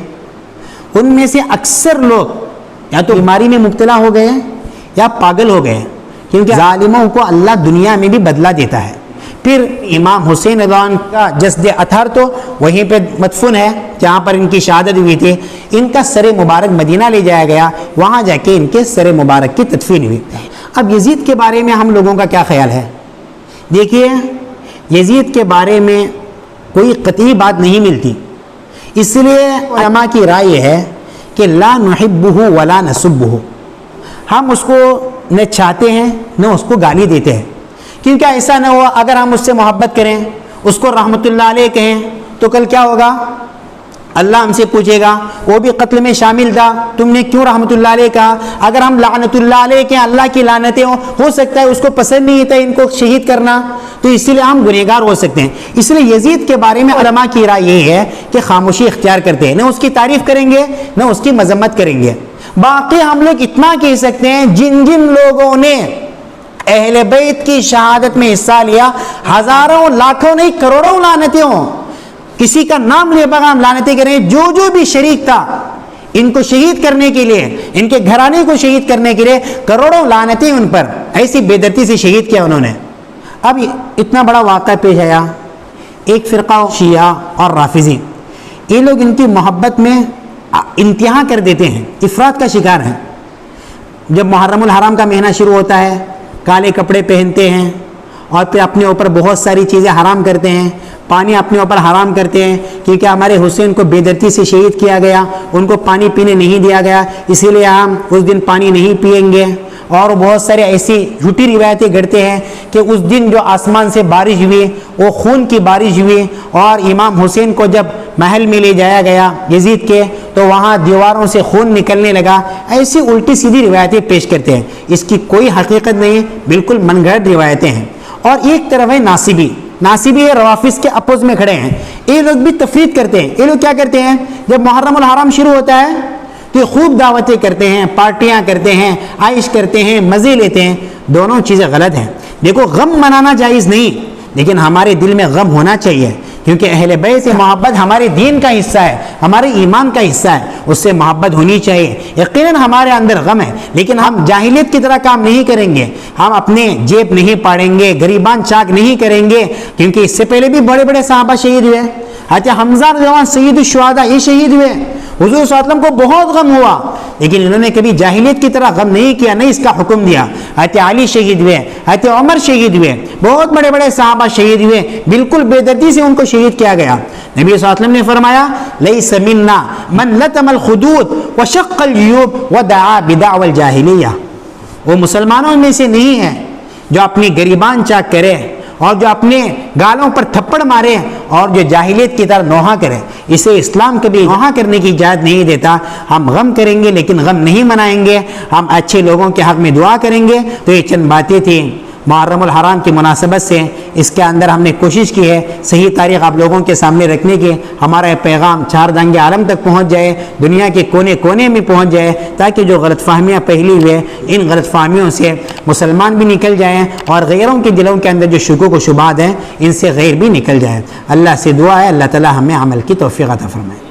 ان میں سے اکثر لوگ یا تو بیماری میں مبتلا ہو گئے یا پاگل ہو گئے, کیونکہ ظالموں کو اللہ دنیا میں بھی بدلہ دیتا ہے. پھر امام حسین رضی اللہ عنہ کا جسد اطہر تو وہیں پہ مدفون ہے جہاں پر ان کی شہادت ہوئی تھی. ان کا سر مبارک مدینہ لے جایا گیا, وہاں جا کے ان کے سر مبارک کی تدفین ہوئی. اب یزید کے بارے میں ہم لوگوں کا کیا خیال ہے؟ دیکھیے, یزید کے بارے میں کوئی قطعی بات نہیں ملتی, اس لیے علماء کی رائے یہ ہے کہ لا نحبہ ولا نسبہ, ہم اس کو نہ چاہتے ہیں نہ اس کو گالی دیتے ہیں. کیونکہ ایسا نہ ہو اگر ہم اس سے محبت کریں, اس کو رحمت اللہ علیہ کہیں, تو کل کیا ہوگا؟ اللہ ہم سے پوچھے گا وہ بھی قتل میں شامل تھا, تم نے کیوں رحمت اللہ علیہ کہا؟ اگر ہم لعنت اللہ علیہ کے اللہ کی لعنتیں ہو سکتا ہے اس کو پسند نہیں تھا ان کو شہید کرنا, تو اسی لیے ہم گنہگار ہو سکتے ہیں. اس لیے یزید کے بارے میں علماء کی رائے یہی ہے کہ خاموشی اختیار کرتے ہیں, نہ اس کی تعریف کریں گے نہ اس کی مذمت کریں گے. باقی ہم لوگ اتنا کہہ سکتے ہیں جن جن لوگوں نے اہل بیت کی شہادت میں حصہ لیا, ہزاروں لاکھوں نہیں کروڑوں لعنتیں ہوں, کسی کا نام لے بغیر ہم لعنتیں کریں, جو بھی شریک تھا ان کو شہید کرنے کے لیے, ان کے گھرانے کو شہید کرنے کے لیے کروڑوں لعنتیں ان پر ایسی بے دردی سے شہید کیا انہوں نے. اب اتنا بڑا واقعہ پیش آیا, ایک فرقہ شیعہ اور رافضی, یہ لوگ ان کی محبت میں انتہا کر دیتے ہیں, افراط کا شکار ہیں. جب محرم الحرام کا مہینہ شروع ہوتا ہے کالے کپڑے پہنتے ہیں اور پھر اپنے اوپر بہت ساری چیزیں حرام کرتے ہیں, پانی اپنے اوپر حرام کرتے ہیں کیونکہ ہمارے حسین کو بے دردی سے شہید کیا گیا, ان کو پانی پینے نہیں دیا گیا, اسی لیے ہم اس دن پانی نہیں پئیں گے. اور بہت سارے ایسی جھوٹی روایتیں گڑھتے ہیں کہ اس دن جو آسمان سے بارش ہوئی وہ خون کی بارش ہوئی, اور امام حسین کو جب محل میں لے جایا گیا یزید کے تو وہاں دیواروں سے خون نکلنے لگا. ایسی الٹی سیدھی روایتیں پیش کرتے ہیں, اس کی کوئی حقیقت نہیں, بالکل من گھڑت روایتیں ہیں. اور ایک طرف ہے ناصبی, ناصبی روافظ کے اپوز میں کھڑے ہیں, یہ لوگ بھی تفرید کرتے ہیں. یہ لوگ کیا کرتے ہیں جب محرم الحرام شروع ہوتا ہے تو یہ خوب دعوتیں کرتے ہیں, پارٹیاں کرتے ہیں, عائش کرتے ہیں, مزے لیتے ہیں. دونوں چیزیں غلط ہیں. دیکھو غم منانا جائز نہیں, لیکن ہمارے دل میں غم ہونا چاہیے کیونکہ اہل بیت سے محبت ہمارے دین کا حصہ ہے, ہمارے ایمان کا حصہ ہے, اس سے محبت ہونی چاہیے. یقیناً ہمارے اندر غم ہے لیکن ہم جاہلیت کی طرح کام نہیں کریں گے, ہم اپنے جیب نہیں پاڑیں گے, غریبان چاک نہیں کریں گے, کیونکہ اس سے پہلے بھی بڑے بڑے صحابہ شہید ہوئے. حضرت حمزہ جوان سید الشہداء یہ شہید ہوئے, حضور صلی اللہ علیہ وسلم کو بہت غم ہوا لیکن انہوں نے کبھی جاہلیت کی طرح غم نہیں کیا, نہیں اس کا حکم دیا. حضرت علی شہید ہوئے, حضرت عمر شہید ہوئے, بہت بڑے بڑے صحابہ شہید ہوئے, بالکل بے دردی سے ان کو شہید کیا گیا. نبی صلی اللہ علیہ وسلم نے فرمایا لیس منا من لطم الخدود وشق الجیوب ودعا بدعوى الجاہلیہ, وہ مسلمانوں میں سے نہیں ہے جو اپنی گریبان چاک کرے اور جو اپنے گالوں پر تھپڑ مارے اور جو جاہلیت کی طرح نوحہ کرے. اسے اسلام کبھی نوحہ کرنے کی اجازت نہیں دیتا. ہم غم کریں گے لیکن غم نہیں منائیں گے. ہم اچھے لوگوں کے حق میں دعا کریں گے. تو یہ چند باتیں تھیں محرم الحرام کی مناسبت سے. اس کے اندر ہم نے کوشش کی ہے صحیح تاریخ آپ لوگوں کے سامنے رکھنے کی. ہمارا یہ پیغام چار دانگ عالم تک پہنچ جائے, دنیا کے کونے کونے میں پہنچ جائے, تاکہ جو غلط فہمیاں پھیلی ہوئے ان غلط فہمیوں سے مسلمان بھی نکل جائیں اور غیروں کے دلوں کے اندر جو شکوک و شبہات ہیں ان سے غیر بھی نکل جائے. اللہ سے دعا ہے اللہ تعالی ہمیں عمل کی توفیق عطا فرمائے.